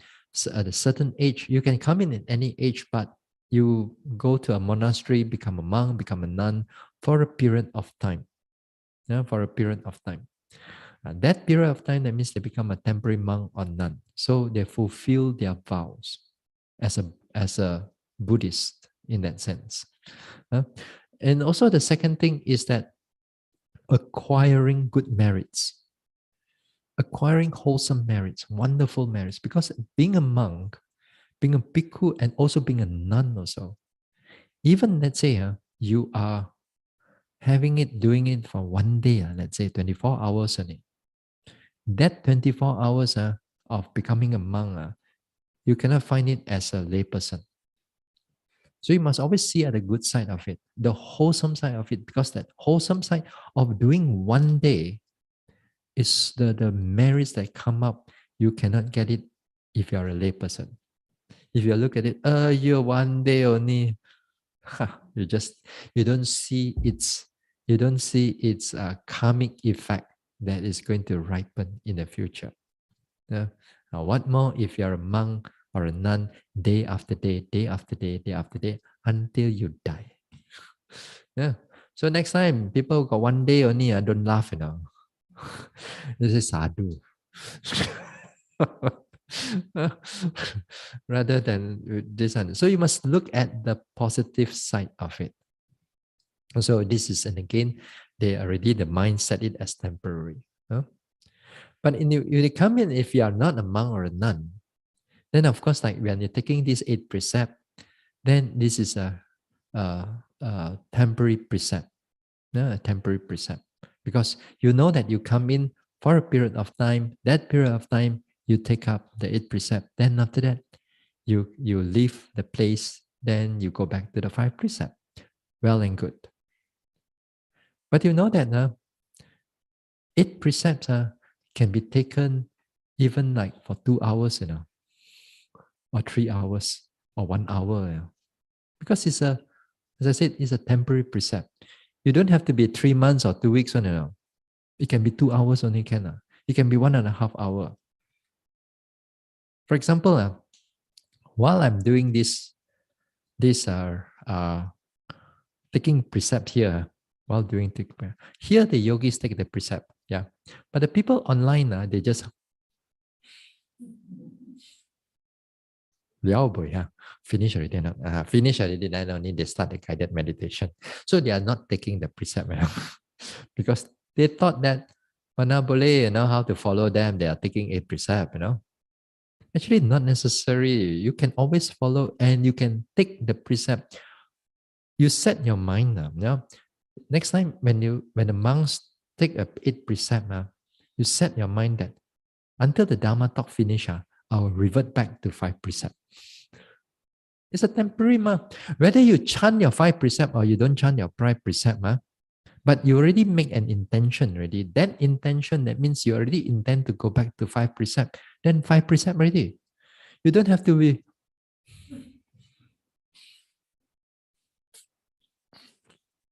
at a certain age you can come in at any age, but you go to a monastery, become a monk, become a nun for a period of time. For a period of time. That period of time, that means they become a temporary monk or nun. So they fulfill their vows as a Buddhist in that sense. And also the second thing is that acquiring good merits, acquiring wholesome merits, wonderful merits, because being a monk, being a bhikkhu, and also being a nun also, even let's say you are doing it for one day, let's say 24 hours only. That 24 hours of becoming a monk, you cannot find it as a layperson. So you must always see at the good side of it, the wholesome side of it, because that wholesome side of doing one day is the merits that come up. You cannot get it if you're a layperson. If you look at it, you're one day only, you don't see its karmic effect that is going to ripen in the future. Now, what more if you're a monk or a nun, day after day, day after day, day after day, until you die. Yeah. So next time people got one day only, don't laugh, This is sadhu. Rather than this one. So you must look at the positive side of it. So this is, and again, the mind set it as temporary. But when you come in, if you are not a monk or a nun, then of course, like when you're taking this 8 precept, then this is a temporary precept, a temporary precept. Because you know that you come in for a period of time, that period of time, you take up the 8 precept. Then after that, you leave the place, then you go back to the 5 precept. Well and good. But you know that 8 precepts can be taken even like for 2 hours, or 3 hours, or 1 hour. Because it's as I said, it's a temporary precept. You don't have to be 3 months or 2 weeks, It can be 2 hours only, It can be 1.5 hours. For example, while I'm doing this taking precept here, while doing here the yogis take the precept, but the people online, they just finish already. Finish already, then only they start the guided meditation. So they are not taking the precept because they thought that mana boleh, how to follow them. They are taking a precept, Actually, not necessary. You can always follow, and you can take the precept. You set your mind now. Next time when the monks take a 8 precept, you set your mind that until the Dharma talk finish, I will revert back to 5 precept. It's a temporary whether you chant your 5 precept or you don't chant your 5 precept, but you already make an intention already. That intention, that means you already intend to go back to 5 precept. Then 5 precept already. You don't have to be.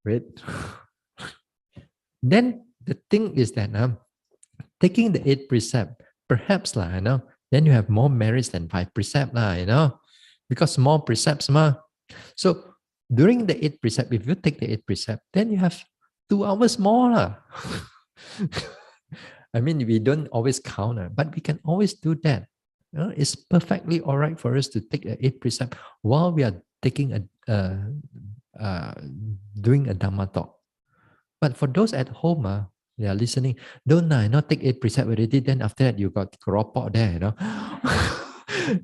Wait. Then the thing is that taking the 8 precept, perhaps then you have more merits than 5 precept because more precepts So during the 8 precept, if you take the 8 precept, then you have 2 hours more I mean, we don't always count, but we can always do that. It's perfectly all right for us to take the 8 precept while we are taking doing a Dhamma talk. But for those at home, they are listening, don't not take 8 precept already, then after that you got keropok there,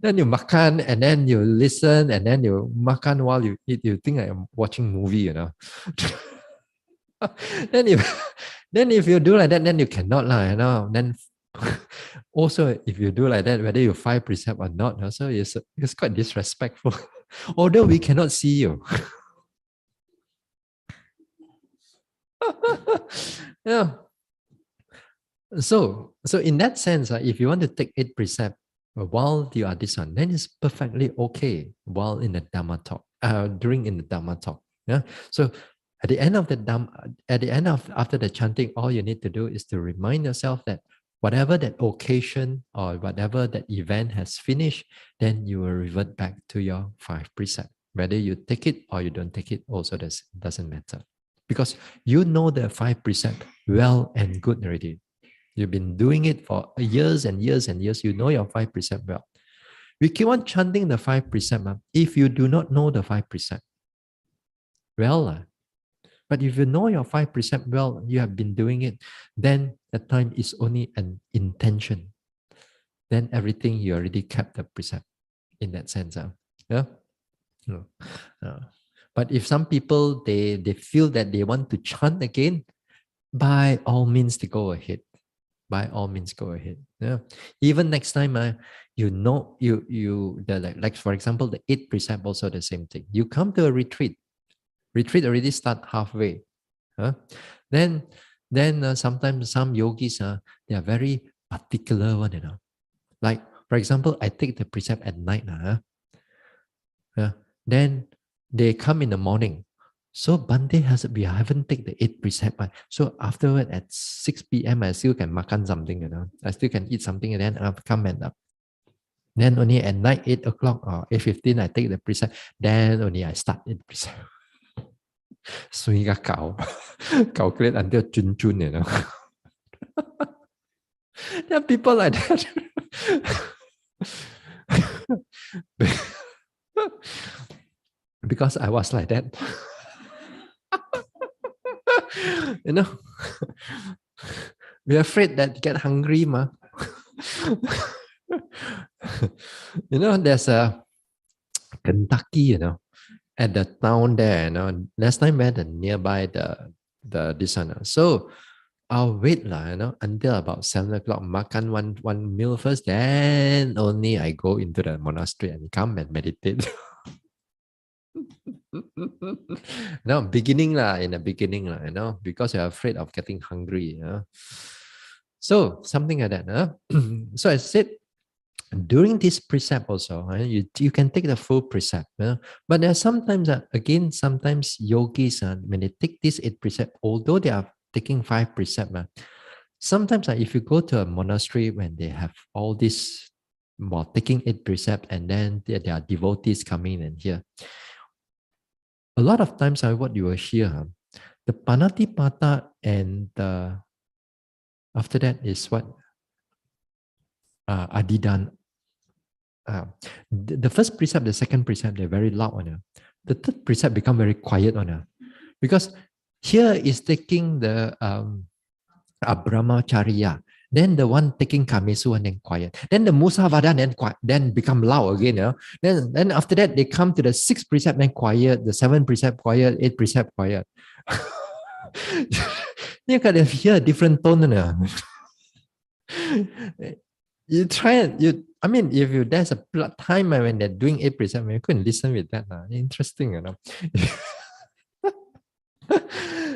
Then you makan, and then you listen, and then you makan while you eat. You think I'm watching movie, then if you do like that, then you cannot Then also, if you do like that, whether you 5 precept or not, so it's quite disrespectful. Although we cannot see you. Yeah. So in that sense, if you want to take 8 precept while you are this one, then it's perfectly okay while in the Dhamma talk, during in the Dhamma talk. Yeah. So at the end of after the chanting, all you need to do is to remind yourself that whatever that occasion or whatever that event has finished, then you will revert back to your 5 precept. Whether you take it or you don't take it, also doesn't matter. Because you know the 5 precept well and good already. You've been doing it for years and years and years. You know your 5 precept well. We keep on chanting the 5 precept. If you do not know the 5 precept, but if you know your 5 precept well, you have been doing it, then the time is only an intention. Then everything you already kept the precept in that sense. But if some people, they feel that they want to chant again, by all means, they go ahead. By all means, go ahead. Yeah. Even next time, like for example, the 8 precept also the same thing. You come to a retreat. Retreat already start halfway. Then sometimes some yogis, they are very particular one, Like for example, I take the precept at night. Then they come in the morning. So Bhante we haven't taken the 8 precept. So afterward at 6 p.m. I still can makan something, I still can eat something, and then I'll come and Then only at night, 8 o'clock or 8:15, I take the precept. Then only I start the precept. So you got calculate until June, you know. There are people like that. Because I was like that. You know, we're afraid that get hungry, ma. You know, there's a Kentucky, you know, at the town there, you know, last time we had nearby the this one. So I'll wait lah, you know, until about 7 o'clock, makan one meal first, then only I go into the monastery and come and meditate. No, beginning lah, in the beginning lah, you know, because you're afraid of getting hungry, you know. So something like that. So I said, during this precept also, you can take the full precept. But there are sometimes, again, sometimes yogis, when they take this 8 precept, although they are taking 5 precept, sometimes if you go to a monastery when they have all this, while taking 8 precept, and then there are devotees coming in here, a lot of times what you will hear, the Panatipata and after that is what? Adidan. The first precept, the second precept, they're very loud on. The third precept become very quiet on. Because here is taking the Brahmacharya. Then the one taking Kamesu and then quiet. Then the Musavada then become loud again. Then after that, they come to the 6th precept, then quiet. The 7th precept, quiet. 8th precept, quiet. You can hear a different tone. You try it. I mean, if there's a time when they're doing 8 precept, you couldn't listen with that. Interesting, you know.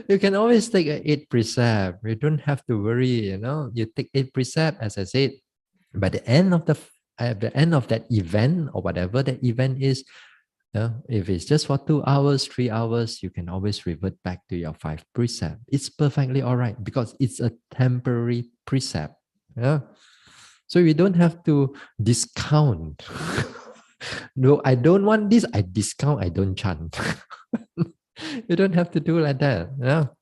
You can always take an 8 precept. You don't have to worry, you know. You take 8 precept, as I said. By the end of at the end of that event or whatever that event is, if it's just for 2 hours, 3 hours, you can always revert back to your 5 precept. It's perfectly all right because it's a temporary precept. Yeah. So we don't have to discount. No, I don't want this. I discount. I don't chant. You don't have to do like that. Yeah.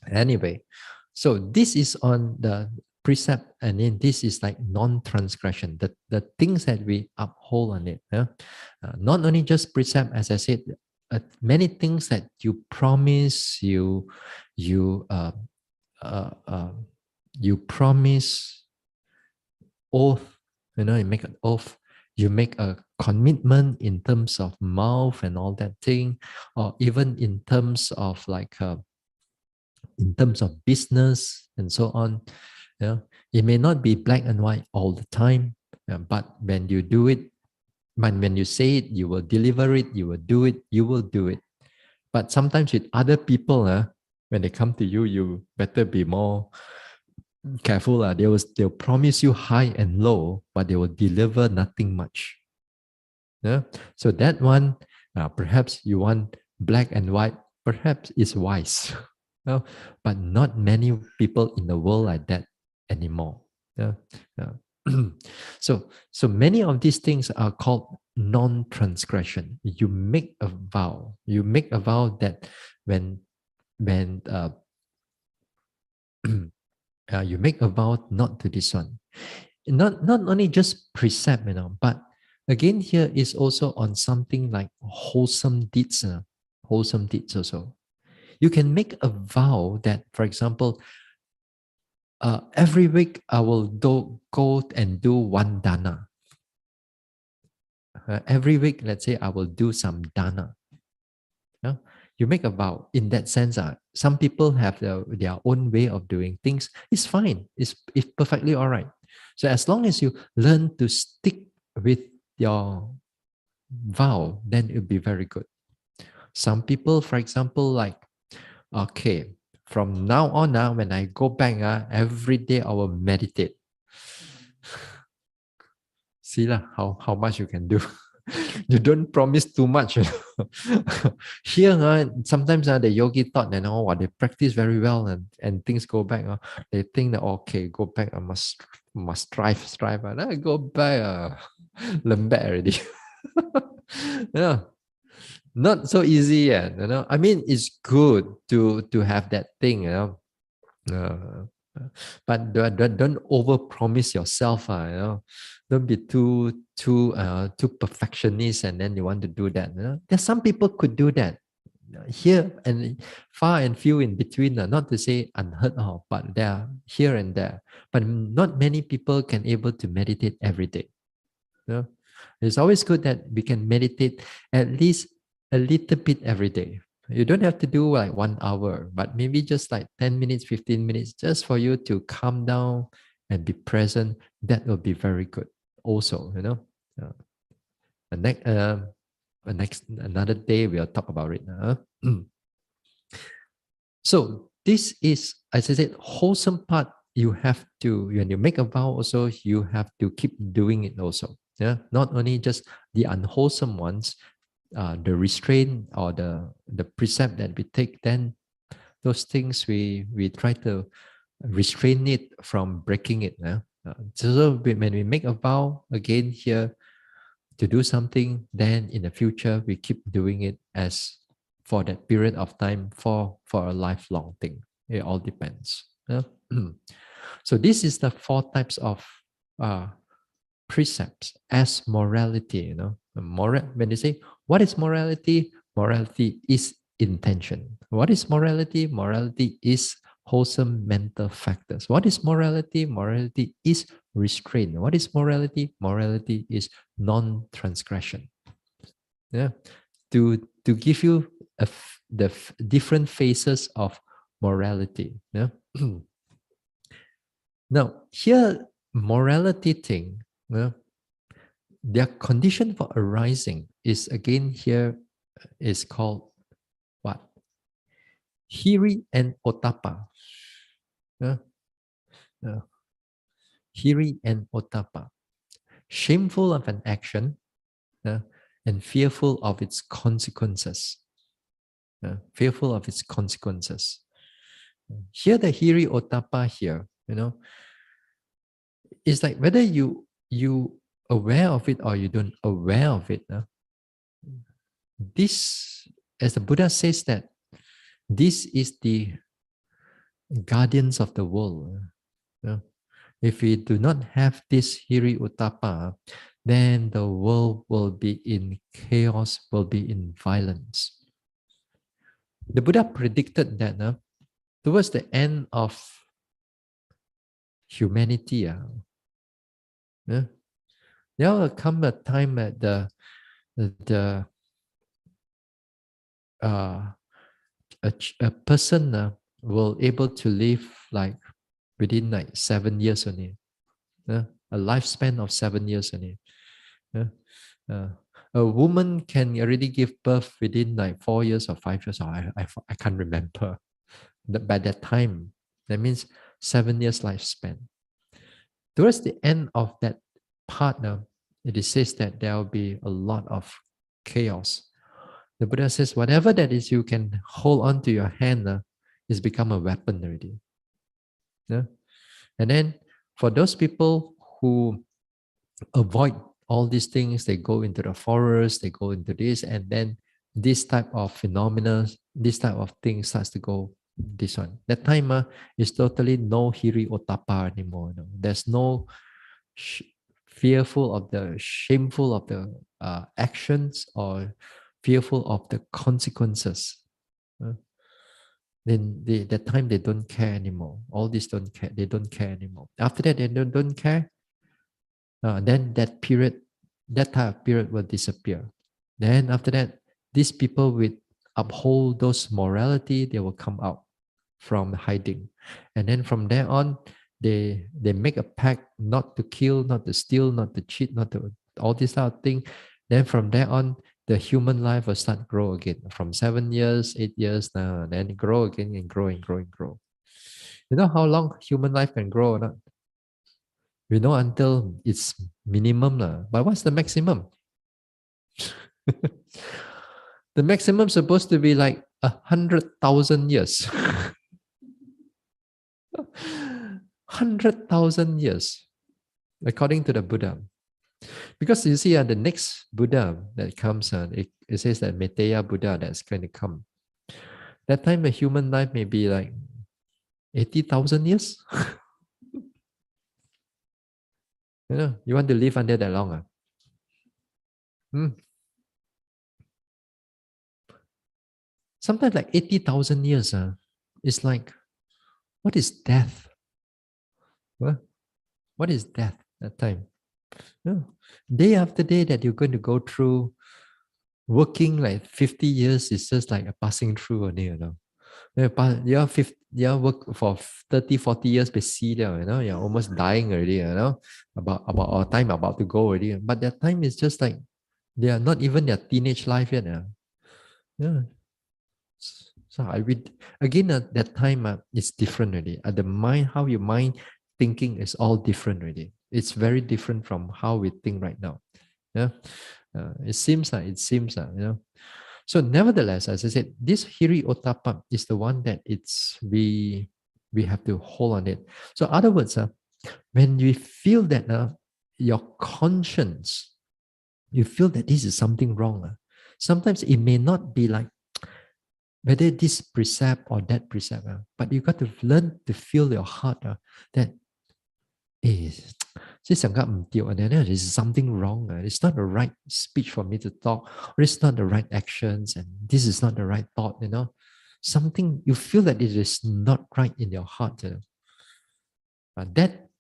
Anyway, so this is on the precept, and then this is like non-transgression. The things that we uphold on it. Yeah? Not only just precept, as I said, many things that you promise, you promise, oath, you know, you make an oath, you make a commitment in terms of mouth and all that thing, or even in terms of in terms of business and so on. It may not be black and white all the time, but when you do it, when you say it, you will deliver it, you will do it, you will do it. But sometimes with other people, when they come to you, you better be more careful. They'll promise you high and low, but they will deliver nothing much. Yeah? So that one, perhaps you want black and white, perhaps is wise. But not many people in the world like that anymore. Yeah? So many of these things are called non-transgression. You make a vow. You make a vow that when you make a vow not to this one. Not only just precept, but again here is also on something like wholesome deeds. Wholesome deeds also. You can make a vow that, for example, every week I will go and do one dana. Every week, let's say I will do some dana. You make a vow in that sense. Some people have their own way of doing things. It's fine. It's perfectly all right. So as long as you learn to stick with your vow, then it'll be very good. Some people, for example, like, okay, from now on, when I go back, every day I will meditate. Sīla, how much you can do. You don't promise too much. Here, sometimes the yogi thought, they practice very well and things go back. They think that, okay, go back, I must strive. And I go back, learn back already. Yeah, not so easy yet. I mean, it's good to have that thing. Uh, but don't overpromise yourself. Don't be too perfectionist, and then you want to do that. There's some people could do that here and far and few in between. Not to say unheard of, but they are here and there. But not many people can able to meditate every day. It's always good that we can meditate at least a little bit every day. You don't have to do like 1 hour, but maybe just like 10 minutes, 15 minutes, just for you to calm down and be present. That will be very good. Also, the next another day we'll talk about it. So this is, as I said, wholesome part. You have to, when you make a vow, also you have to keep doing it. Also, not only just the unwholesome ones, the restraint or the precept that we take. Then those things we try to restrain it from breaking it. So when we make a vow again here to do something, then in the future we keep doing it as for that period of time for a lifelong thing. It all depends. So this is the 4 types of precepts as morality. When they say what is morality, morality is intention. What is morality? Morality is wholesome mental factors. What is morality? Morality is restraint. What is morality? Morality is non-transgression. Yeah, to give you the different phases of morality. Yeah. Now here, morality thing, their condition for arising is again here is called what? Hiri and Otapa. Hiri and Otapa. Shameful of an action and fearful of its consequences. Fearful of its consequences. Here, the Hiri Otapa here, it's like whether you aware of it or you don't aware of it. This, as the Buddha says, that this is the guardians of the world. If we do not have this Hiri Utapa, then the world will be in chaos, will be in violence. The Buddha predicted that towards the end of humanity, there will come a time at a person will able to live like within like 7 years only, a lifespan of 7 years only. A woman can already give birth within like 4 years or 5 years. Or I can't remember. By that time, that means 7 years lifespan. Towards the end of that part, it says that there will be a lot of chaos. The Buddha says, whatever that is you can hold on to your hand is become a weapon already. And then for those people who avoid all these things, they go into the forest, they go into this, and then this type of phenomena, this type of thing starts to go this one. That time is totally no Hiri Otapa anymore. There's no fearful of the shameful of the actions or fearful of the consequences. Then that time they don't care anymore. All this don't care. They don't care anymore. After that, they don't care. Then that period, that type of period will disappear. Then after that, these people will uphold those morality. They will come out from hiding, and then from there on, they make a pact not to kill, not to steal, not to cheat, not to all this type of thing. Then from there on, the human life will start grow again from 7 years, 8 years now, and then grow again and grow and grow and grow. You know how long human life can grow or not? We know until it's minimum, but what's the maximum? The maximum is supposed to be like 100,000 years. 100,000 years, according to the Buddha. Because you see, the next Buddha that comes, it says that Metteyya Buddha that's going to come. That time, a human life may be like 80,000 years. You want to live under that long? Sometimes like 80,000 years, it's like, what is death? What is death that time? Day after day that you're going to go through, working like 50 years is just like a passing through only, You work for 30, 40 years, but see there, you're almost dying already, about our time about to go already. But that time is just like, they are not even their teenage life yet. Yeah. So I read again at that time, it's different already. The mind, how your mind thinking is all different already. It's very different from how we think right now. Yeah. It seems So nevertheless, as I said, this Hiri Ottappa is the one that we have to hold on it. So other words, when you feel that your conscience, you feel that this is something wrong, sometimes it may not be like whether this precept or that precept, but you got to learn to feel your heart that this is something wrong. It's not the right speech for me to talk, or it's not the right actions, and this is not the right thought. Something you feel that it is not right in your heart. That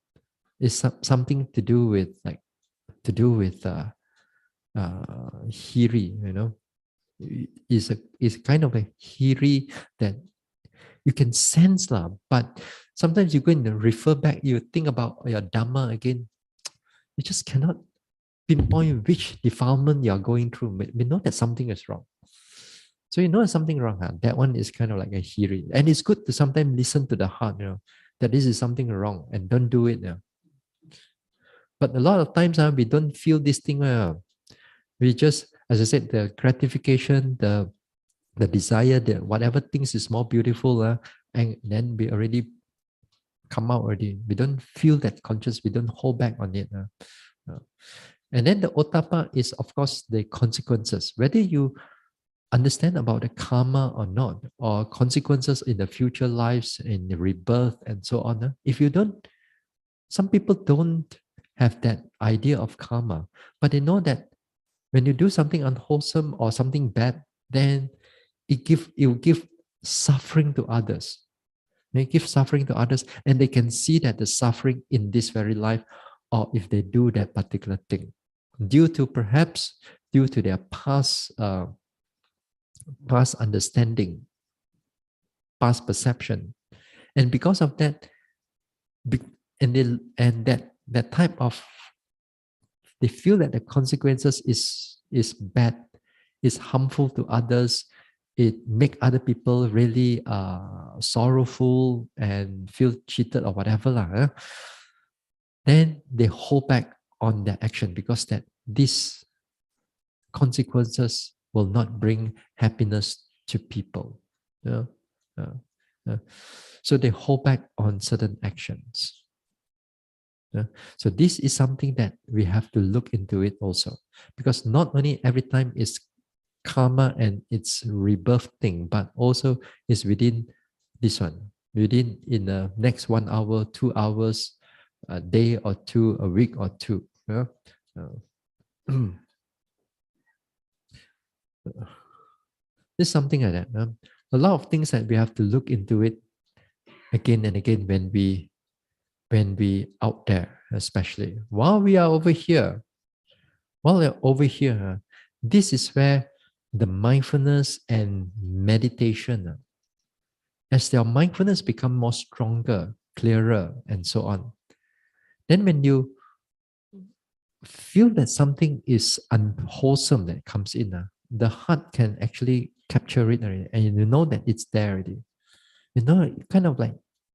is something to do with hiri. Is kind of a hiri that you can sense lah, but sometimes you go and refer back, you think about your Dhamma again, you just cannot pinpoint which defilement you are going through. We know that something is wrong. So you know something wrong, that one is kind of like a hiri. And it's good to sometimes listen to the heart, that this is something wrong and don't do it. But a lot of times we don't feel this thing. We just, as I said, the gratification, the desire, that whatever things is more beautiful, and then we already come out already. We don't feel that conscious. We don't hold back on it. And then the Ottappa is, of course, the consequences. Whether you understand about the karma or not, or consequences in the future lives, in the rebirth, and so on. If you don't, some people don't have that idea of karma, but they know that when you do something unwholesome or something bad, then it will give suffering to others. They give suffering to others, and they can see that the suffering in this very life, or if they do that particular thing, due to their past understanding, past perception, and because of that, that type of, they feel that the consequences is bad, is harmful to others, it make other people really sorrowful and feel cheated or whatever, then they hold back on their action because that these consequences will not bring happiness to people. So they hold back on certain actions. So this is something that we have to look into it also, because not only every time is karma and its rebirth thing, but also is within this one, within in the next 1 hour, 2 hours, a day or two, a week or two. There's something like that. A lot of things that we have to look into it again and again when we out there, especially while we are over here. While we're over here, this is where the mindfulness and meditation, as your mindfulness become more stronger, clearer, and so on, then when you feel that something is unwholesome that comes in, the heart can actually capture it already, and you know that it's there already. Kind of like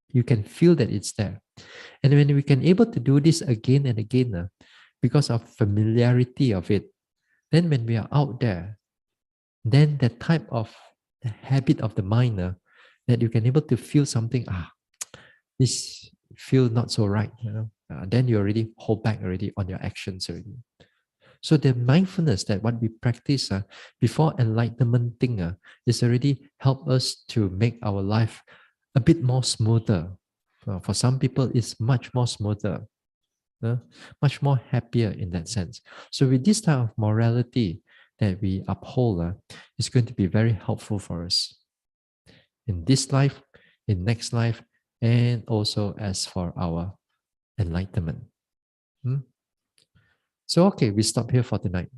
you can feel that it's there. And when we can able to do this again and again, because of familiarity of it, Then when we are out there, then that type of habit of the mind that you can able to feel something, this feel not so right, then you already hold back already on your actions already. So the mindfulness that what we practice before enlightenment thing is already help us to make our life a bit more smoother. For some people, it's much more smoother, much more happier in that sense. So with this type of morality that we uphold, it's going to be very helpful for us in this life, in next life, and also as for our enlightenment. So okay, we stop here for tonight.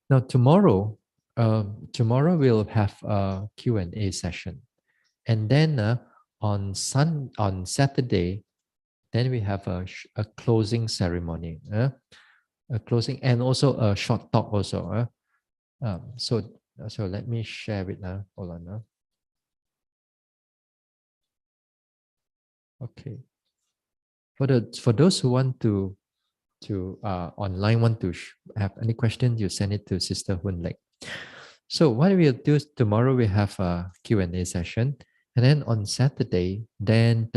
Now tomorrow we'll have a Q&A session, and then on Saturday, then we have a closing ceremony, a closing and also a short talk also. So let me share it now. Hold on now. Okay. For those who want to online want to have any questions, you send it to Sister Hun Lek. So what we'll do is tomorrow we have a Q&A session, and then on Saturday, then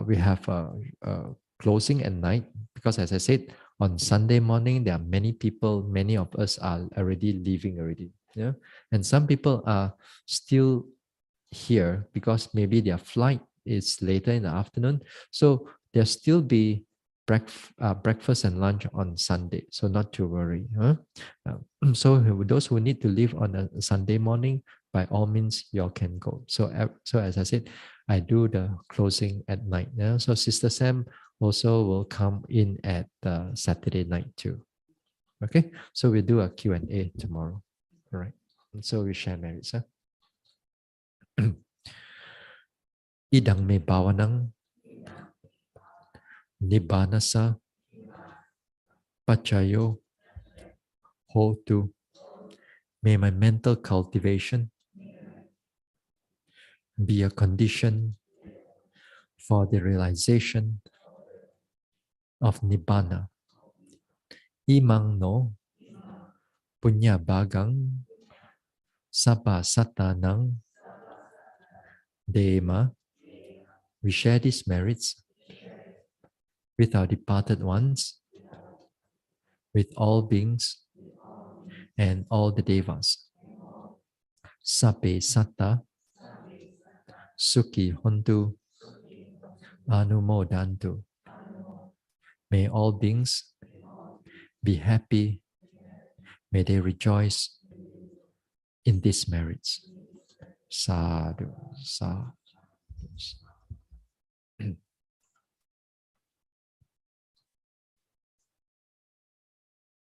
we have a closing at night, because as I said, on Sunday morning there are many people, many of us are already leaving already, and some people are still here because maybe their flight is later in the afternoon, so there'll still be breakfast and lunch on Sunday, so not to worry. So those who need to leave on a Sunday morning, by all means, you all can go. So as I said, I do the closing at night. So Sister Sam also will come in at Saturday night too. Okay, so we do a Q&A tomorrow. All right, and so we share merits. Idang me bawanang nibbanasa pachayo hotu. May my mental cultivation be a condition for the realization of Nibbana. Imang no punya bagang sapa satanang dema. We share these merits with our departed ones, with all beings and all the devas. Sape satta sukhi hontu anumodantu. May all beings be happy. May they rejoice in these merits. Sadhu, sadhu.